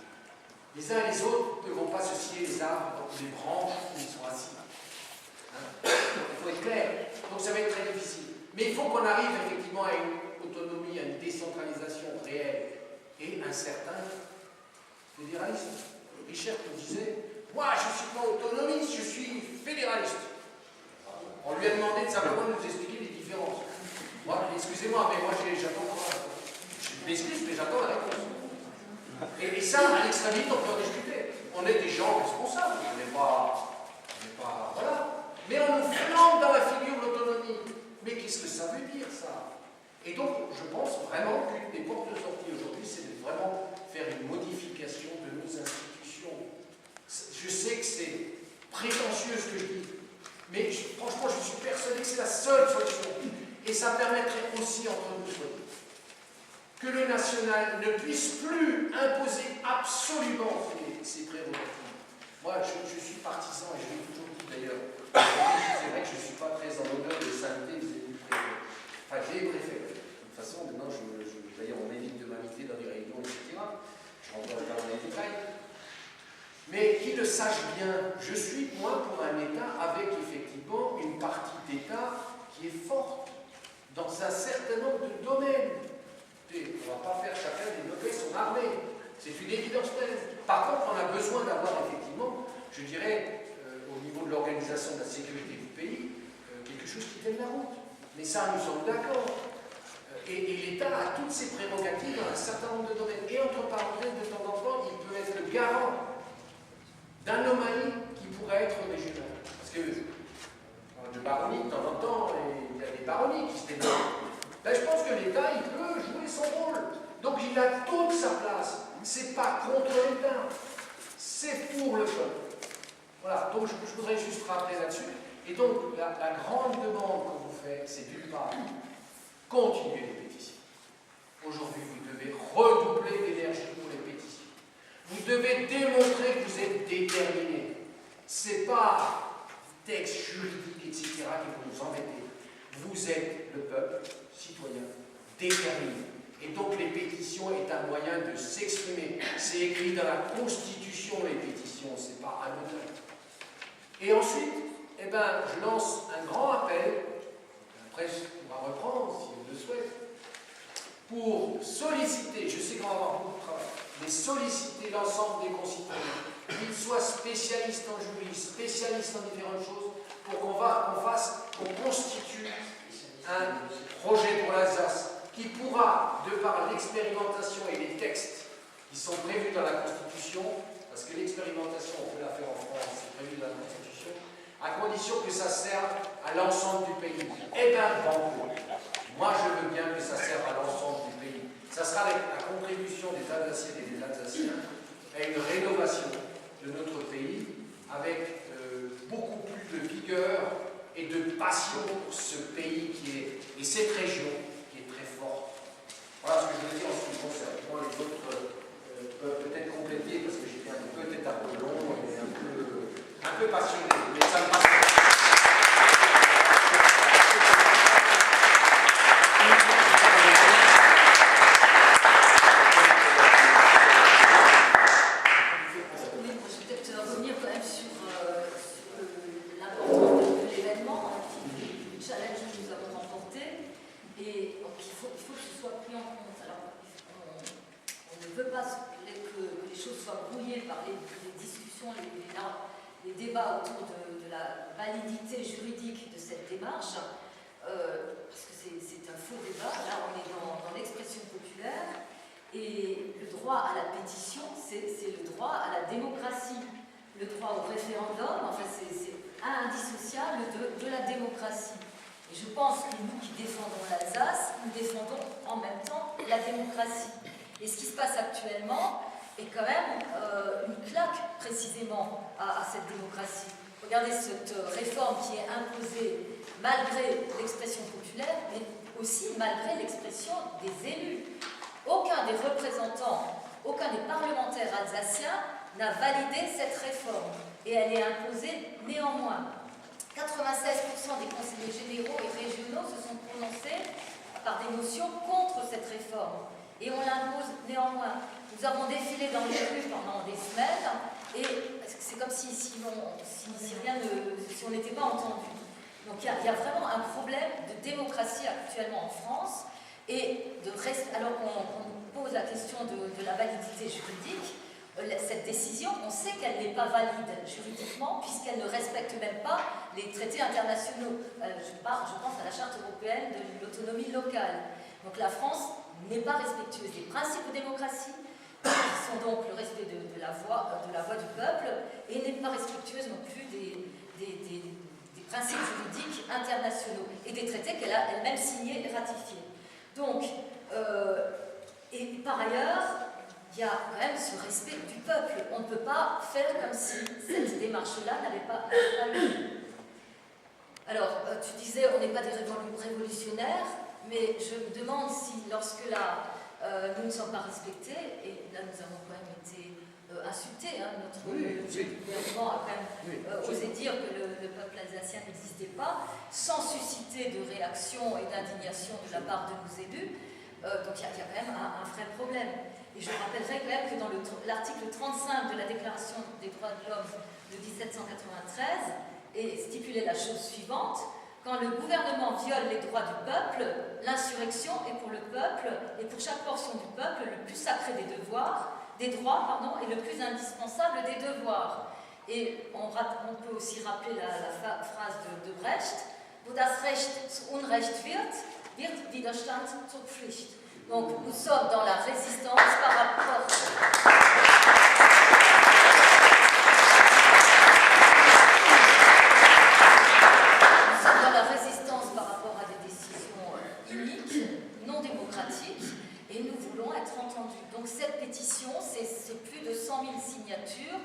Les uns et les autres ne vont pas se scier les arbres ou les branches où ils sont assis. Hein? Il faut être clair. Donc ça va être très difficile. Mais il faut qu'on arrive effectivement à une autonomie, à une décentralisation réelle et un certain fédéralisme. Richard nous disait, moi je ne suis pas autonomiste, je suis fédéraliste. On lui a demandé de simplement nous expliquer les différences. Moi, excusez-moi, mais moi j'attends. Je m'excuse, mais j'attends la réponse. Et ça, à l'extrémité, on peut en discuter. On est des gens responsables, on n'est pas. Voilà. Mais on nous flambe dans la figure l'autonomie. Mais qu'est-ce que ça veut dire, ça? Et donc, je pense vraiment qu'une des portes de sortie aujourd'hui, c'est de vraiment faire une modification de nos institutions. Je sais que c'est prétentieux ce que je dis, mais franchement, je suis persuadé que c'est la seule solution. Et ça permettrait aussi, entre nous, que le national ne puisse plus imposer absolument ses prérogatives. Moi, je suis partisan, et je l'ai toujours dit d'ailleurs, c'est vrai que je ne suis pas très en honneur de sainteté des élus préfets. Enfin, j'ai préféré. De toute façon, maintenant, d'ailleurs, on évite de m'inviter dans des réunions, etc. Je ne rentrerai pas dans les détails. Mais qu'ils le sachent bien, je suis, moi, pour un État avec, effectivement, une partie d'État qui est forte dans un certain nombre de domaines. On ne va pas faire chacun développer son armée. C'est une évidence telle. Par contre, on a besoin d'avoir effectivement, je dirais, au niveau de l'organisation de la sécurité du pays, quelque chose qui tienne la route. Mais ça, nous sommes d'accord. Et l'État a toutes ses prérogatives dans un certain nombre de domaines. Et entre parenthèses, de temps en temps, il peut être le garant d'anomalies qui pourraient être régionales. Parce que, de baronnie, de temps en temps, il y a des baronnies qui se développent. Ben, je pense que l'État, il peut jouer son rôle. Donc il a toute sa place. C'est pas contre l'État, c'est pour le peuple. Voilà, donc je voudrais juste rappeler là-dessus. Et donc, la grande demande qu'on vous fait, c'est d'une part, continuer les pétitions. Aujourd'hui, vous devez redoubler d'énergie pour les pétitions. Vous devez démontrer que vous êtes déterminé. C'est pas texte juridique, etc., qui vont nous embêter. Vous êtes le peuple, citoyen, déterminé. Et donc les pétitions est un moyen de s'exprimer. C'est écrit dans la Constitution, les pétitions, c'est pas anodin. Et ensuite, eh ben, je lance un grand appel, après on va reprendre si on le souhaite, pour solliciter, je sais qu'on va avoir beaucoup de travail, mais solliciter l'ensemble des concitoyens, qu'ils soient spécialistes en juristes, spécialistes en différentes choses, pour qu'on constitue un projet pour l'Alsace qui pourra, de par l'expérimentation et les textes qui sont prévus dans la Constitution, parce que l'expérimentation, on peut la faire en France, c'est prévu dans la Constitution, à condition que ça serve à l'ensemble du pays. Eh bien, bon, moi je veux bien que ça serve à l'ensemble du pays. Ça sera la contribution des Alsaciennes et des Alsaciens à une rénovation de notre pays avec beaucoup plus de vigueur et de passion pour ce pays et cette région qui est très forte. Voilà ce que je veux dire en ce qui me concerne. Moi, les autres peuvent peut-être compléter parce que j'étais peut-être un peu long et un peu passionné. Mais ça me passe. Les débats autour de la validité juridique de cette démarche, parce que c'est un faux débat. Là, on est dans l'expression populaire, et le droit à la pétition, c'est le droit à la démocratie, le droit au référendum. Enfin, c'est indissociable de la démocratie. Et je pense que nous qui défendons l'Alsace, nous défendons en même temps la démocratie. Et ce qui se passe actuellement est quand même une claque précisément à cette démocratie. Regardez cette réforme qui est imposée malgré l'expression populaire, mais aussi malgré l'expression des élus. Aucun des représentants, aucun des parlementaires alsaciens n'a validé cette réforme, et elle est imposée néanmoins. 96% des conseillers généraux et régionaux se sont prononcés par des motions contre cette réforme. et on l'impose néanmoins. Nous avons défilé dans les rues pendant des semaines et c'est comme si on n'était pas entendu. Donc il y a vraiment un problème de démocratie actuellement en France et alors qu'on pose la question de la validité juridique, cette décision, on sait qu'elle n'est pas valide juridiquement puisqu'elle ne respecte même pas les traités internationaux. Je pense à la Charte européenne de l'autonomie locale. Donc la France n'est pas respectueuse des principes de démocratie, qui sont donc le respect de la voix du peuple, et n'est pas respectueuse non plus des principes juridiques internationaux et des traités qu'elle a elle-même signés et ratifiés. Donc, et par ailleurs, il y a quand même ce respect du peuple. On ne peut pas faire comme si cette démarche-là n'avait pas lieu. Alors, tu disais, on n'est pas des révolutionnaires, mais je me demande si, lorsque nous ne sommes pas respectés, et là nous avons quand même été insultés, hein, notre gouvernement a quand même osé dire que le peuple alsacien n'existait pas, sans susciter de réaction et d'indignation de la part de nos élus. Donc il y a quand même un vrai problème. Et je rappellerai quand même que dans l'article 35 de la Déclaration des droits de l'homme de 1793 est stipulée la chose suivante: quand le gouvernement viole les droits du peuple, l'insurrection est pour le peuple et pour chaque portion du peuple le plus sacré des droits, et le plus indispensable des devoirs. Et on peut aussi rappeler la phrase de Brecht: Wo das Recht zu Unrecht wird Widerstand zur Pflicht. Donc nous sommes dans la résistance par rapport à des décisions uniques, non démocratiques, et nous voulons être entendus. Donc cette pétition, c'est plus de 100 000 signatures.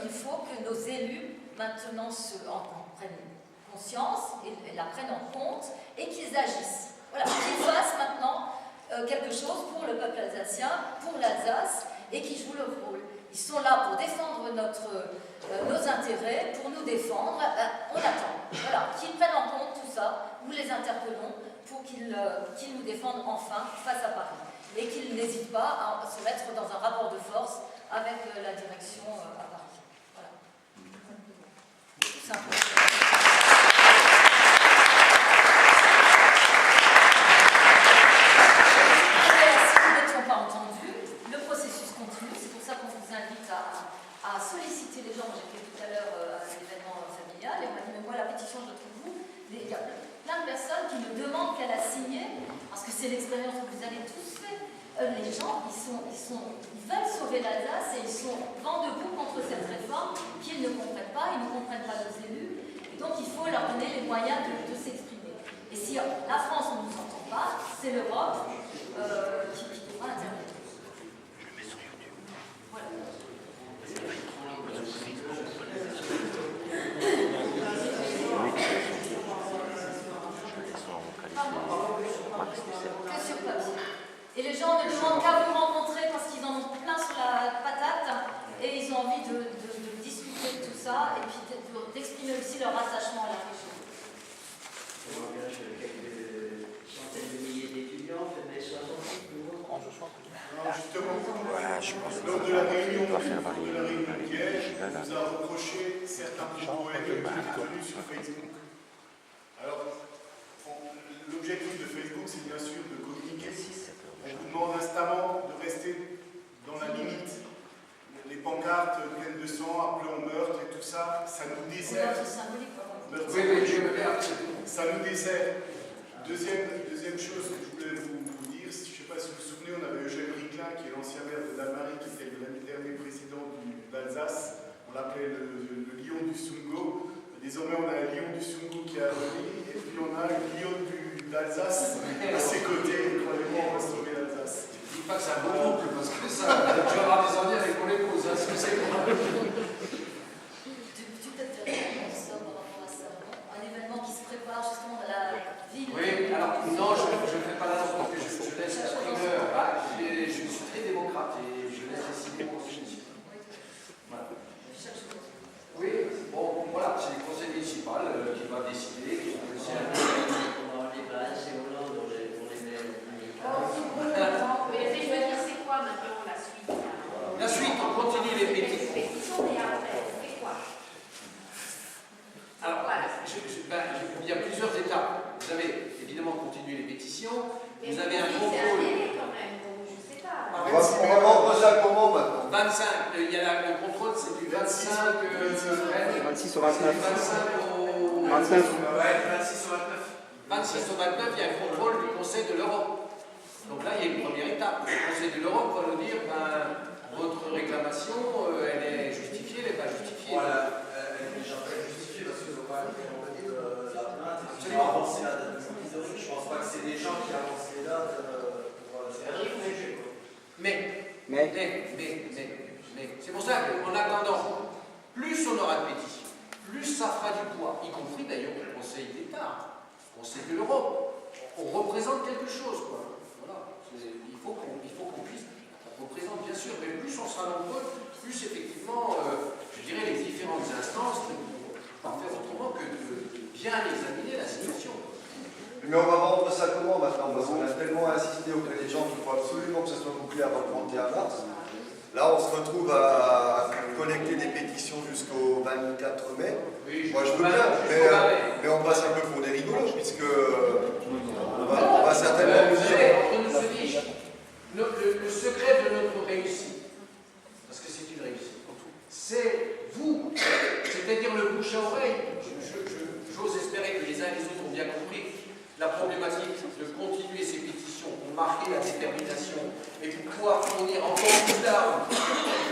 Il faut que nos élus maintenant en prennent conscience et la prennent en compte et qu'ils agissent. Voilà, qu'ils fassent maintenant quelque chose pour le peuple alsacien, pour l'Alsace, et qui jouent leur rôle. Ils sont là pour défendre nos intérêts, pour nous défendre. On attend. Voilà, qu'ils prennent en compte tout ça. Nous les interpellons pour qu'ils nous défendent enfin face à Paris. Et qu'ils n'hésitent pas à se mettre dans un rapport de force avec la direction à Paris. Voilà. Tout simplement. À solliciter les gens. J'ai fait tout à l'heure à l'événement familial et on m'a dit: mais moi la pétition je trouve vous. Il y a plein de personnes qui me demandent qu'elle a signé parce que c'est l'expérience que vous avez tous fait. Les gens ils veulent sauver l'Alsace et ils sont vent debout contre cette réforme qu'ils ne comprennent pas, ils ne comprennent pas nos élus et donc il faut leur donner les moyens de s'exprimer. Et si la France ne nous entend pas, c'est l'Europe qui devra intervenir. Que sur papier. Et les gens ne demandent qu'à vous rencontrer parce qu'ils en ont plein sur la patate et ils ont envie de discuter de tout ça et puis d'exprimer aussi leur attachement à la région. On engage quelques centaines de milliers d'étudiants, peut-être des 60 nouveaux. Alors justement, Voilà, je pense lors de la réunion d'hier, on nous a reproché certains propos haineux qui étaient tenus sur Facebook. Alors, l'objectif de Facebook, c'est bien sûr de communiquer. On vous demande instamment de rester dans la limite. Les pancartes pleines de sang, appelant au meurtre et tout ça, ça nous dessert. Ça nous dessert. Deuxième chose que je voulais vous dire, je ne sais pas si vous vous souvenez, on avait Eugène Riclin, qui est l'ancien maire de Dalmarie, qui était le dernier président d'Alsace. On l'appelait le lion du Sungo. Désormais, on a un lion du Sungo qui a revenu, et puis on a le lion d'Alsace à ses côtés. Croyez-moi, on va sauver l'Alsace. Je ne dis pas que c'est un bon couple, parce que ça, tu vas avoir des ennuis avec mon épouse, hein, c'est tu peux te faire par rapport à ça, un événement qui se prépare justement dans la ville. Oui, alors non, je ne fais pas l'annonce parce que je laisse la primeur. Je suis très démocrate et je laisse décider mon sujet. Voilà. Oui, bon, voilà, c'est le conseil municipal qui va décider. On va les bases et Hollande, on les met. 26 au 29. 25 au 29. Ouais, 26 au 29. 26 au 29, il y a un contrôle du Conseil de l'Europe. Donc là, il y a une première étape. Le Conseil de l'Europe va nous dire, ben, votre réclamation, elle est justifiée, elle n'est pas justifiée. Voilà, elle est déjà très justifiée parce que quand même, on va dire la plainte, qui Absolument. a avancé la date historique. Je ne pense pas que c'est des gens qui avancent les dates pour faire réfléchir. Mais, Mais, c'est pour ça qu'en attendant, plus on aura de pétitions, plus ça fera du poids, y compris d'ailleurs au Conseil d'État, au Conseil de l'Europe. On représente quelque chose, quoi. Voilà. Il faut qu'on puisse. On représente bien sûr, mais plus on sera nombreux, plus effectivement, je dirais, les différentes instances ne pourront pas faire autrement que de bien examiner la situation. Mais on va rendre ça comment maintenant? Parce qu'on a tellement insisté auprès des gens qu'il faut absolument que ça soit bouclé avant le 31 mars. Là, on se retrouve à collecter des pétitions jusqu'au 24 mai. Oui, Moi, je veux bien, mais on passe un peu pour des rigolos, puisque on va certainement nous dire... Le secret de notre réussite, parce que c'est une réussite, c'est vous, c'est-à-dire le bouche à oreille. J'ose espérer que les uns et les autres ont bien compris la problématique de continuer ces pétitions pour marquer la détermination et pour pouvoir fournir encore plus d'armes,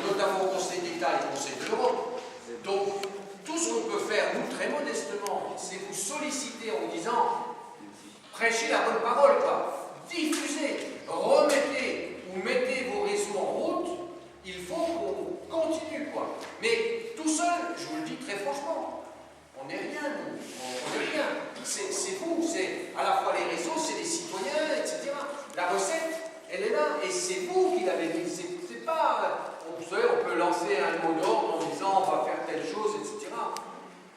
notamment au Conseil d'État et au Conseil de l'Europe. Donc, tout ce qu'on peut faire, nous, très modestement, c'est vous solliciter en vous disant prêchez la bonne parole, quoi. Diffusez, remettez ou mettez vos réseaux en route. Il faut qu'on continue, quoi. Mais tout seul, je vous le dis très franchement, on n'est rien, nous. On n'est rien. C'est vous, c'est à la fois les réseaux, c'est les citoyens, etc. La recette, elle est là, et c'est vous qui l'avez mise. C'est pas... Vous savez, on peut lancer un mot d'ordre en disant on va faire telle chose, etc.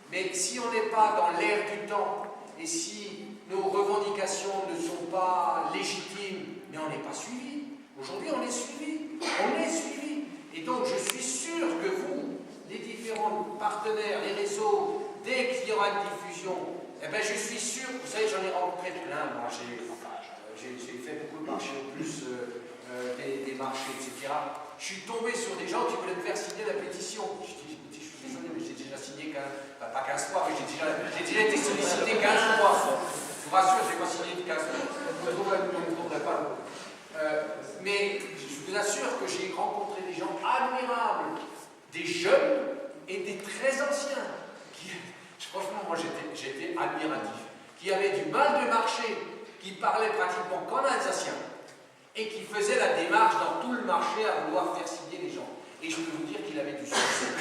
Mais si on n'est pas dans l'air du temps, et si nos revendications ne sont pas légitimes, mais on n'est pas suivi. Aujourd'hui, on est suivi. On est suivi. Et donc, je suis sûr que vous, les différents partenaires, les réseaux, dès qu'il y aura une diffusion, eh ben, je suis sûr, vous savez, j'en ai rencontré plein. Moi, j'ai fait beaucoup de marchés en plus, des marchés, etc. Je suis tombé sur des gens qui voulaient me faire signer la pétition. Je dis, écoutez, je suis désolé, mais j'ai déjà signé, pas 15 fois, mais j'ai déjà été sollicité 15 fois. Je vous rassure, je n'ai pas signé de 15 fois. Vous ne me trouverez pas. Mais je vous assure que j'ai rencontré des gens admirables, des jeunes et des très anciens. Franchement, moi j'étais admiratif. Qui avaient du mal de marcher, qui parlaient pratiquement qu'en alsacien, et qui faisaient la démarche dans tout le marché à vouloir faire signer les gens. Et je peux vous dire qu'il avait du succès.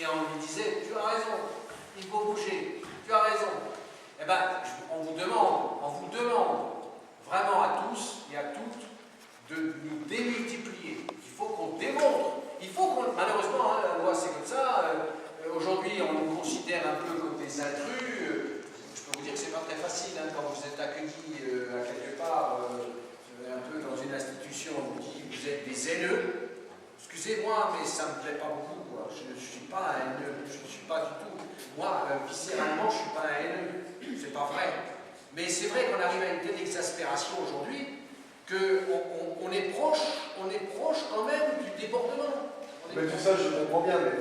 Et on lui disait, tu as raison, il faut bouger, tu as raison. Eh bien, on vous demande vraiment à tous et à toutes de nous démultiplier. Il faut qu'on démontre. Il faut qu'on... Malheureusement, hein, la loi c'est comme ça. Aujourd'hui, on nous considère un peu comme des intrus. Je peux vous dire que c'est pas très facile hein, quand vous êtes accueilli à quelque part, un peu dans une institution, on vous dit que vous êtes des haineux. Excusez-moi, mais ça ne me plaît pas beaucoup. Quoi. Je ne suis pas un haineux, je ne suis pas du tout. Moi, viscéralement, je ne suis pas un haineux. C'est pas vrai. Mais c'est vrai qu'on arrive à une telle exaspération aujourd'hui qu'on est proche quand même du débordement. Mais tout ça, je comprends bien, mais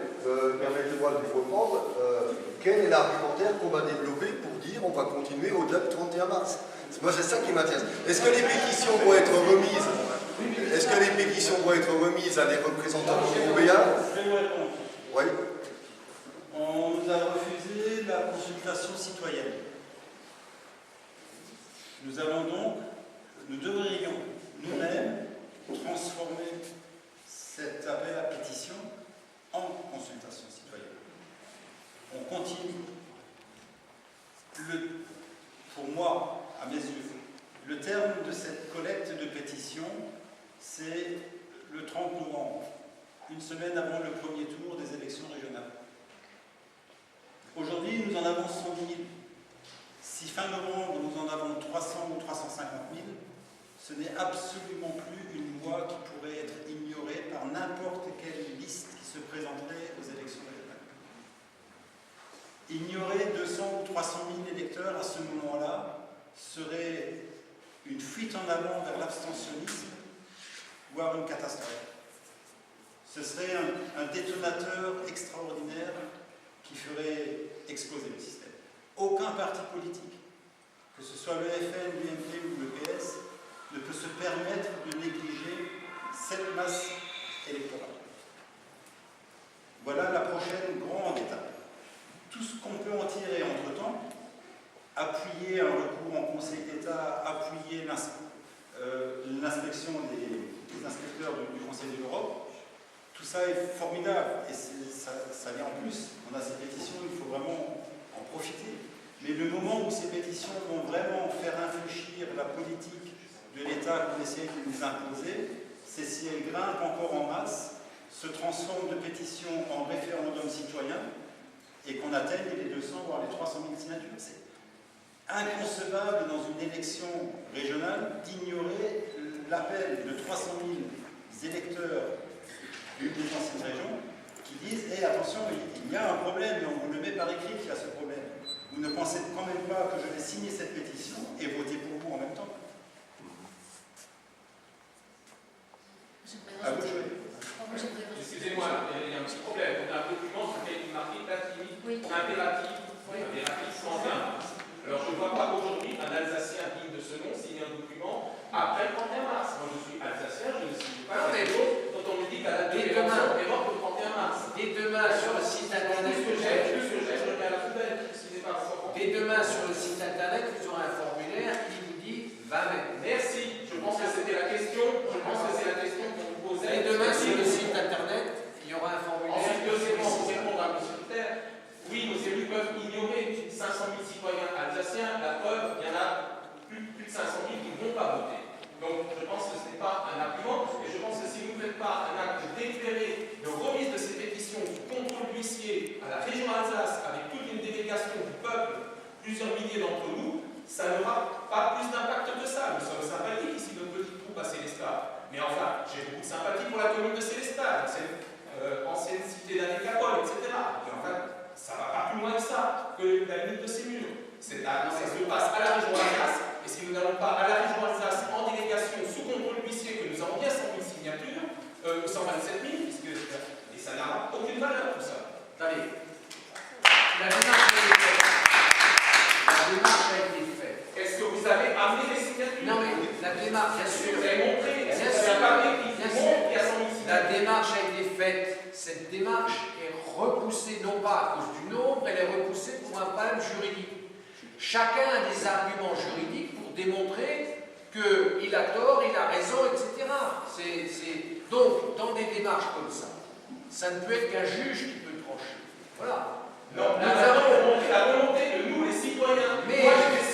permettez-moi de vous reprendre. Quel est l'argumentaire qu'on va développer pour dire on va continuer au-delà du 31 mars? Moi, c'est ça qui m'intéresse. Est-ce que les pétitions vont être remises? Est-ce que les pétitions vont être remises à des représentants européens? Je vais vous répondre. Oui. On nous a refusé la consultation citoyenne. Nous devrions nous-mêmes transformer cet appel à pétition en consultation citoyenne. On continue. Pour moi, à mes yeux, le terme de cette collecte de pétitions, c'est le 30 novembre, une semaine avant le premier tour des élections régionales. Aujourd'hui, nous en avons 100 000. Si fin novembre, nous en avons 300 ou 350 000, ce n'est absolument plus une loi qui pourrait être ignorée par n'importe quelle liste qui se présenterait aux élections régionales. Ignorer 200 ou 300 000 électeurs à ce moment-là serait une fuite en avant vers l'abstentionnisme, voire une catastrophe. Ce serait un détonateur extraordinaire qui ferait aucun parti politique, que ce soit le FN, l'UMP ou le PS, ne peut se permettre de négliger cette masse électorale. Voilà la prochaine grande étape. Tout ce qu'on peut en tirer entre-temps, appuyer un recours en Conseil d'État, appuyer l'inspection des inspecteurs du Conseil de l'Europe, tout ça est formidable et ça vient en plus. On a ces pétitions, il faut vraiment en profiter. Mais le moment où ces pétitions vont vraiment faire infléchir la politique de l'État qu'on essaie de nous imposer, c'est si elles grimpent encore en masse, se transforment de pétitions en référendum citoyen et qu'on atteigne les 200 voire les 300 000 signatures. C'est inconcevable dans une élection régionale d'ignorer l'appel de 300 000 électeurs d'une des anciennes régions qui disent « attention, il y a un problème et on vous le met par écrit qu'il y a ce problème. Vous ne pensez quand même pas que je vais signer cette pétition et voter pour vous en même temps ?» À vous de jouer. Excusez-moi, il y a un petit problème. On a un document sur lequel il marque impératif 31 mars. Alors je ne vois pas aujourd'hui un Alsacien digne de ce nom signer un document après le 31 mars. Moi je suis Alsacien, je ne signe pas un document dont on me dit qu'à la date est morte le 31 mars. Dès demain sur le site internet, Plus que j'ai, je le mets à la poubelle. dès demain sur le site internet, vous aurez un formulaire qui vous dit 20 mai. Merci, je pense que c'était la question. Je pense que c'est la question qu'on vous posait. Dès demain sur le site internet, il y aura un formulaire. Ensuite, deuxièmement, pour répondre à M. Terre, oui, nos élus peuvent ignorer 500 000 citoyens alsaciens. La preuve, il y en a plus de 500 000 qui ne vont pas voter. Donc, je pense que ce n'est pas un argument. Et je pense que si vous ne faites pas un acte délibéré de remise de ces pétitions du contrôle d'huissier à la région Alsace, avec toute une délégation du peuple, plusieurs milliers d'entre nous, ça n'aura pas plus d'impact que ça. Nous sommes sympathiques ici, notre petit groupe à Célestat. Mais enfin, j'ai beaucoup de sympathie pour la commune de Célestat, ancienne cité d'Annécapole, etc. Mais enfin, ça ne va pas plus loin que ça, que la limite de ces murs. Ça se passe à la région Alsace, et si nous n'allons pas à la région Alsace en délégation sous contrôle huissier, que nous avons bien 100 000 signatures, 127 000, et ça n'a aucune valeur tout ça. Allez, la démarche a été faite. Est-ce que vous avez amené les signatures? Non mais la démarche, bien sûr. Vous avez montré, Bien est-ce que sûr. vous avez parlé qui Bien montre sûr. qu'il y a 100 000 signatures? La démarche a été faite. Cette démarche est repoussée, non pas à cause du nombre, elle est repoussée pour un problème juridique. Chacun a des arguments juridiques pour démontrer qu'il a tort, il a raison, etc. Donc, dans des démarches comme ça ne peut être qu'un juge qui peut trancher. Voilà. Non, Nous nous avons montré la volonté de nous, les citoyens. Mais- Moi, j'ai fait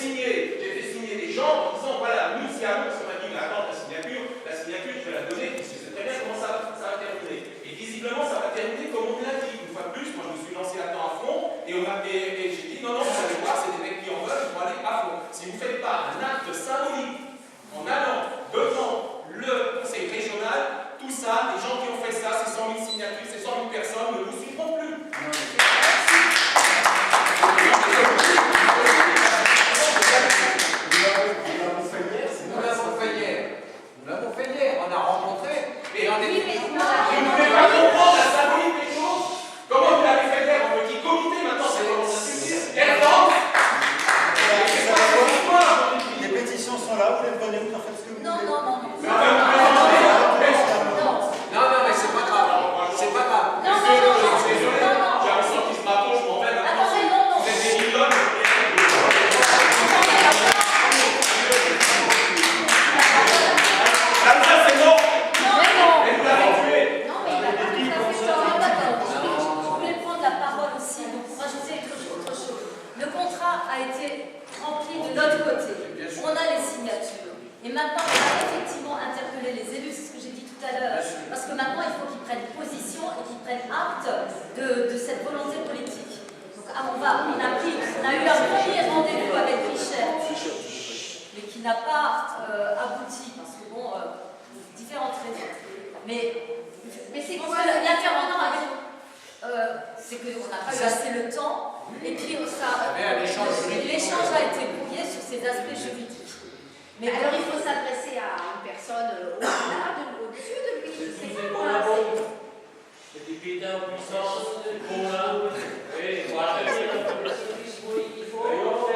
signer des gens en disant voilà, nous, si à nous, on m'a dit attends, la signature, je vais la donner, parce que c'est très bien comment ça va terminer. Et visiblement, ça va terminer comme on me l'a dit. Une fois de plus, moi, je me suis lancé là-dedans à fond, et j'ai dit non, vous allez voir, c'est des mecs qui en veulent, ils vont aller à fond. Si vous ne faites pas un acte symbolique en allant devant le conseil régional, tout ça, les gens qui ont fait ça, ces 100 000 signatures, ces 100 000 personnes ne vous suivront plus. Nous l'avons fait hier. On a rencontré. Et on est... Oui, mais Je ne pouvez pas comprendre la symbolique des choses. Comment vous l'avez fait faire en petit comité maintenant? C'est comment ça se dit? Quelle force? C'est pas votre histoire. Les pétitions sont là, vous les prenez, vous en faites ce que vous voulez. Non, non, non. Non, mais c'est pas grave. C'est pas grave. Non, non, non, non. Désolé, Non, non. j'ai un senti ce bateau, je m'en vais maintenant. Attendez, non, non. Vous êtes des millionnes. L'Alsace est morte. Mais non. Et vous l'avez tué. Non, mais il n'a pas tout à fait tort. D'accord. Je voulais prendre la parole aussi, donc pour rajouter autre chose. Le contrat a été rempli de l'autre côté. On a les signatures. Et maintenant, on va effectivement interpeller les élus, c'est ce que j'ai dit tout à l'heure. Parce que maintenant, il faut qu'ils prennent position et qu'ils prennent acte de cette volonté politique. Donc, on a eu un premier rendez-vous avec Richard, mais qui n'a pas abouti, parce que bon, différentes raisons. Mais c'est quoi l'intervenant avec. C'est qu'on n'a pas eu assez le temps, et puis l'échange a été brouillé sur ces aspects juridiques. Mais alors il faut s'adresser à une personne au-dessus de lui. C'est quoi? C'est des pédales en puissance, bon là. Oui, voilà. Il faut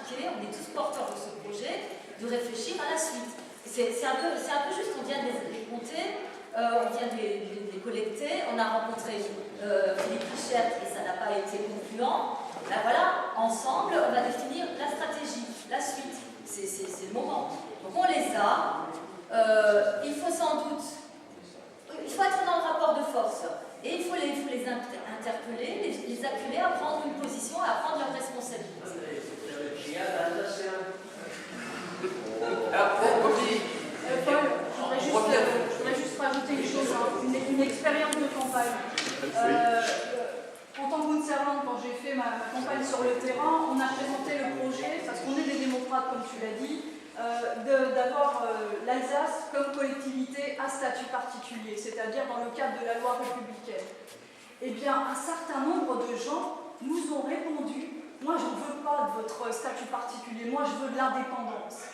impliqués, on est tous porteurs de ce projet, de réfléchir à la suite. C'est un peu juste, on vient de les compter, on vient de les collecter, on a rencontré Philippe Richert et ça n'a pas été concluant. Ben voilà, ensemble, on va définir la stratégie, la suite. C'est le moment. Donc on les a. Il faut sans doute, il faut être dans le rapport de force. Et il faut les interpeller, les appeler à prendre une position, à prendre leurs responsabilités. Alors, comme dit, Paul, je voudrais juste rajouter une chose, une expérience de campagne. En tant que servante, quand j'ai fait ma campagne sur le terrain, on a présenté le projet, parce qu'on est des démocrates, comme tu l'as dit, d'avoir l'Alsace comme collectivité à statut particulier, c'est-à-dire dans le cadre de la loi républicaine. Eh bien, un certain nombre de gens nous ont répondu « Moi, je ne veux pas de votre statut particulier, moi, je veux de l'indépendance ».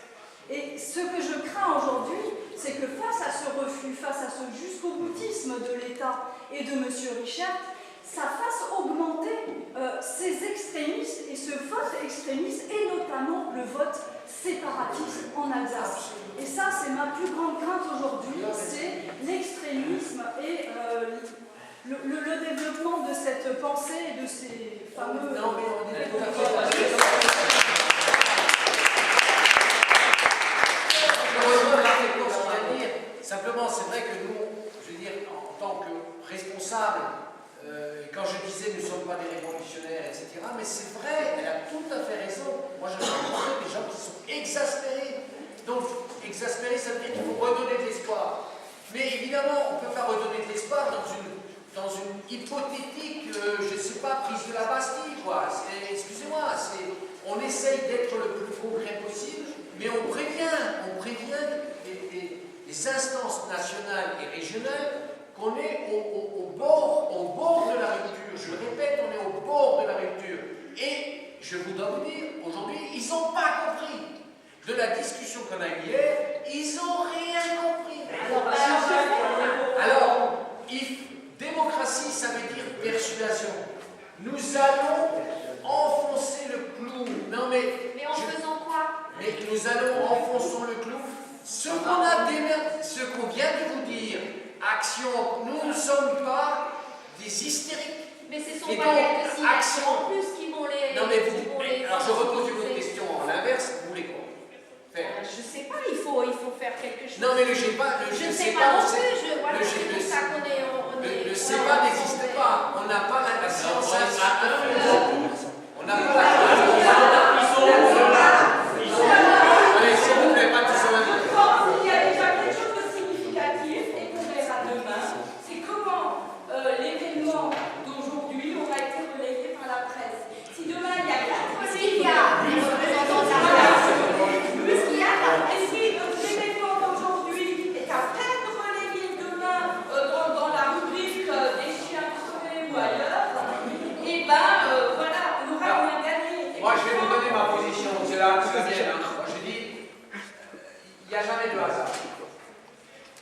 Et ce que je crains aujourd'hui, c'est que face à ce refus, face à ce jusqu'au-boutisme de l'État et de M. Richert, ça fasse augmenter ces extrémistes et ce vote extrémiste, et notamment le vote séparatiste en Alsace. Et ça, c'est ma plus grande crainte aujourd'hui, c'est l'extrémisme et le développement de cette pensée et de ces fameux... Simplement, c'est vrai que nous, je veux dire, en tant que responsables, quand je disais nous ne sommes pas des révolutionnaires, etc., mais c'est vrai, elle a tout à fait raison. Moi, je rencontre des gens qui sont exaspérés. Donc, exaspérés, ça veut dire qu'il faut redonner de l'espoir. Mais évidemment, on ne peut pas redonner de l'espoir dans une hypothétique, je ne sais pas, prise de la Bastille, quoi. Excusez-moi, on essaye d'être le plus concret possible, mais on prévient les instances nationales et régionales qu'on est au bord de la rupture. Je le répète, on est au bord de la rupture. Et je voudrais vous dire, aujourd'hui, ils n'ont pas compris. De la discussion qu'on a eue hier, ils n'ont rien compris. Alors, démocratie, ça veut dire persuasion. Nous allons enfoncer le clou. Non mais en faisant quoi? Mais nous allons enfoncer le clou. Ce qu'on vient de vous dire, action, nous ne sommes pas des hystériques. Mais ce sont pas quelques actions en plus qui vont les... Non mais alors je repose une autre question en l'inverse, vous voulez quoi faire? Je sais pas, il faut faire quelque chose. Non mais le je sais pas non plus, c'est pour ça qu'on est... Le CEPA n'existe pas, on n'a pas la science on n'a pas la allez, s'il vous plaît, pas tous en même temps. Il y a déjà quelque chose de significatif et qu'on verra demain, c'est comment l'événement d'aujourd'hui aura été relayé par la presse. Si demain il y a 4 et si l'événement d'aujourd'hui est à peine relayé demain dans la rubrique des chiens crevés ou ailleurs, et ben voilà, on aura moins gagné. Moi je vais vous donner ma position, c'est la mienne. Moi je dis, il n'y a jamais de hasard.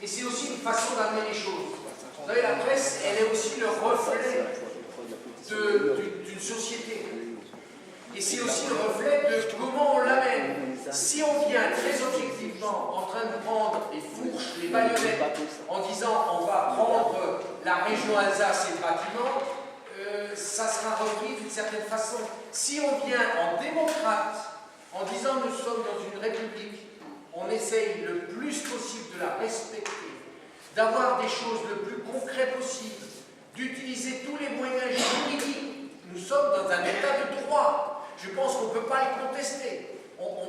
Et c'est aussi une façon d'amener les choses. Vous savez, la presse, elle est aussi le reflet d'une société. Et c'est aussi le reflet de comment on l'amène. Si on vient très objectivement en train de prendre les fourches, les baïonnettes, en disant on va prendre la région Alsace et le bâtiment, ça sera repris d'une certaine façon. Si on vient en démocrate, en disant nous sommes dans une république, on essaye le plus possible de la respecter, d'avoir des choses le plus concret possible, d'utiliser tous les moyens juridiques. Nous sommes dans un état de droit. Je pense qu'on ne peut pas le contester. On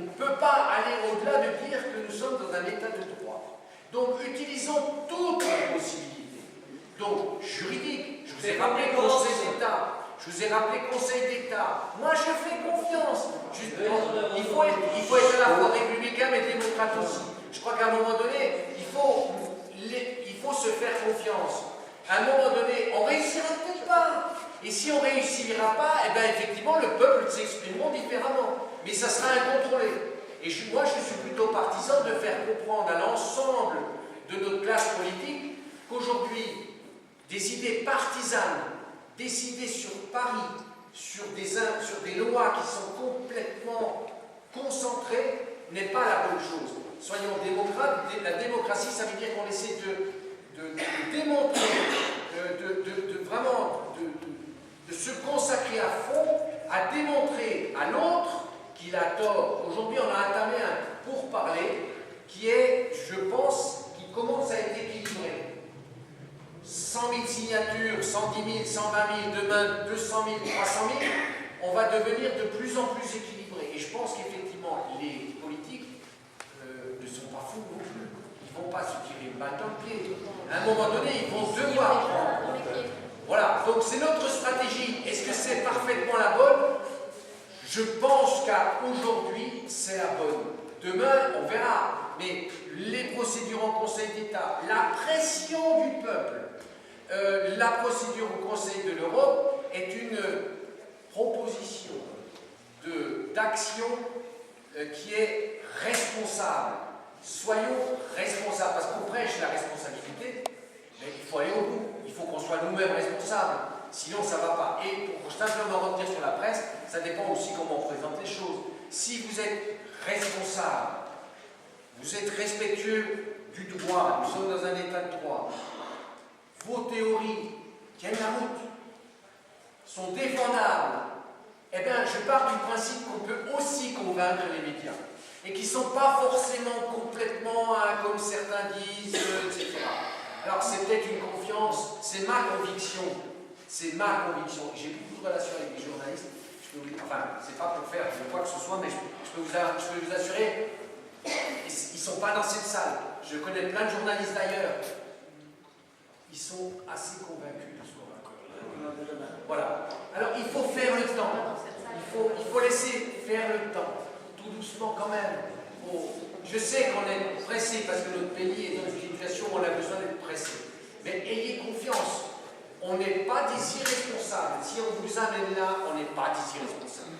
ne peut pas aller au-delà de dire que nous sommes dans un état de droit. Donc utilisons toutes les possibilités. Donc juridique, je vous ai rappelé Conseil d'État. Je vous ai rappelé Conseil d'État. Moi, je fais confiance. Il faut être à la fois républicain mais démocrate aussi. Je crois qu'à un moment donné, il faut se faire confiance. À un moment donné, on ne réussira peut-être pas. Et si on ne réussira pas, eh bien, effectivement, le peuple s'exprimeront différemment. Mais ça sera incontrôlé. Et moi, je suis plutôt partisan de faire comprendre à l'ensemble de notre classe politique qu'aujourd'hui, des idées partisanes, décidées sur Paris, sur des lois qui sont complètement concentrées n'est pas la bonne chose. Soyons démocrates. La démocratie, ça veut dire qu'on essaie de démontrer, de se consacrer à fond, à démontrer à l'autre qu'il a tort. Aujourd'hui, on a entamé un pourparler qui est, je pense, qui commence à être équilibré. 100 000 signatures, 110 000, 120 000, demain 200 000, 300 000, on va devenir de plus en plus équilibré. Et je pense qu'effectivement, les politiques ne sont pas fous non plus. Ils ne vont pas se tirer une balle dans le pied. À un moment donné, ils vont devoir prendre. Voilà, donc c'est notre stratégie. Est-ce que c'est parfaitement la bonne? Je pense qu'à aujourd'hui, c'est la bonne. Demain, on verra. Mais les procédures au Conseil d'État, la pression du peuple, la procédure au Conseil de l'Europe est une proposition d'action qui est responsable. Soyons responsables, parce qu'on prêche la responsabilité, mais il faut aller au bout. Il faut qu'on soit nous-mêmes responsables. Sinon, ça ne va pas. Et pour simplement revenir sur la presse, ça dépend aussi comment on présente les choses. Si vous êtes responsable, vous êtes respectueux du droit, nous sommes dans un état de droit, vos théories tiennent la route, sont défendables, eh bien, je pars du principe qu'on peut aussi convaincre les médias, et qui ne sont pas forcément complètement, comme certains disent, etc. Alors, c'est peut-être une confiance, c'est ma conviction. C'est ma conviction. J'ai beaucoup de relations avec des journalistes. Enfin, c'est pas pour faire quoi que ce soit, mais je peux vous assurer, ils ne sont pas dans cette salle. Je connais plein de journalistes d'ailleurs. Ils sont assez convaincus de ce qu'on va. Voilà. Alors, il faut faire le temps. Il faut laisser faire le temps. Tout doucement quand même. Je sais qu'on est pressé parce que notre pays est dans une situation où on a besoin d'être pressé. Mais ayez confiance. On n'est pas des irresponsables. Si on vous amène là, on n'est pas des irresponsables.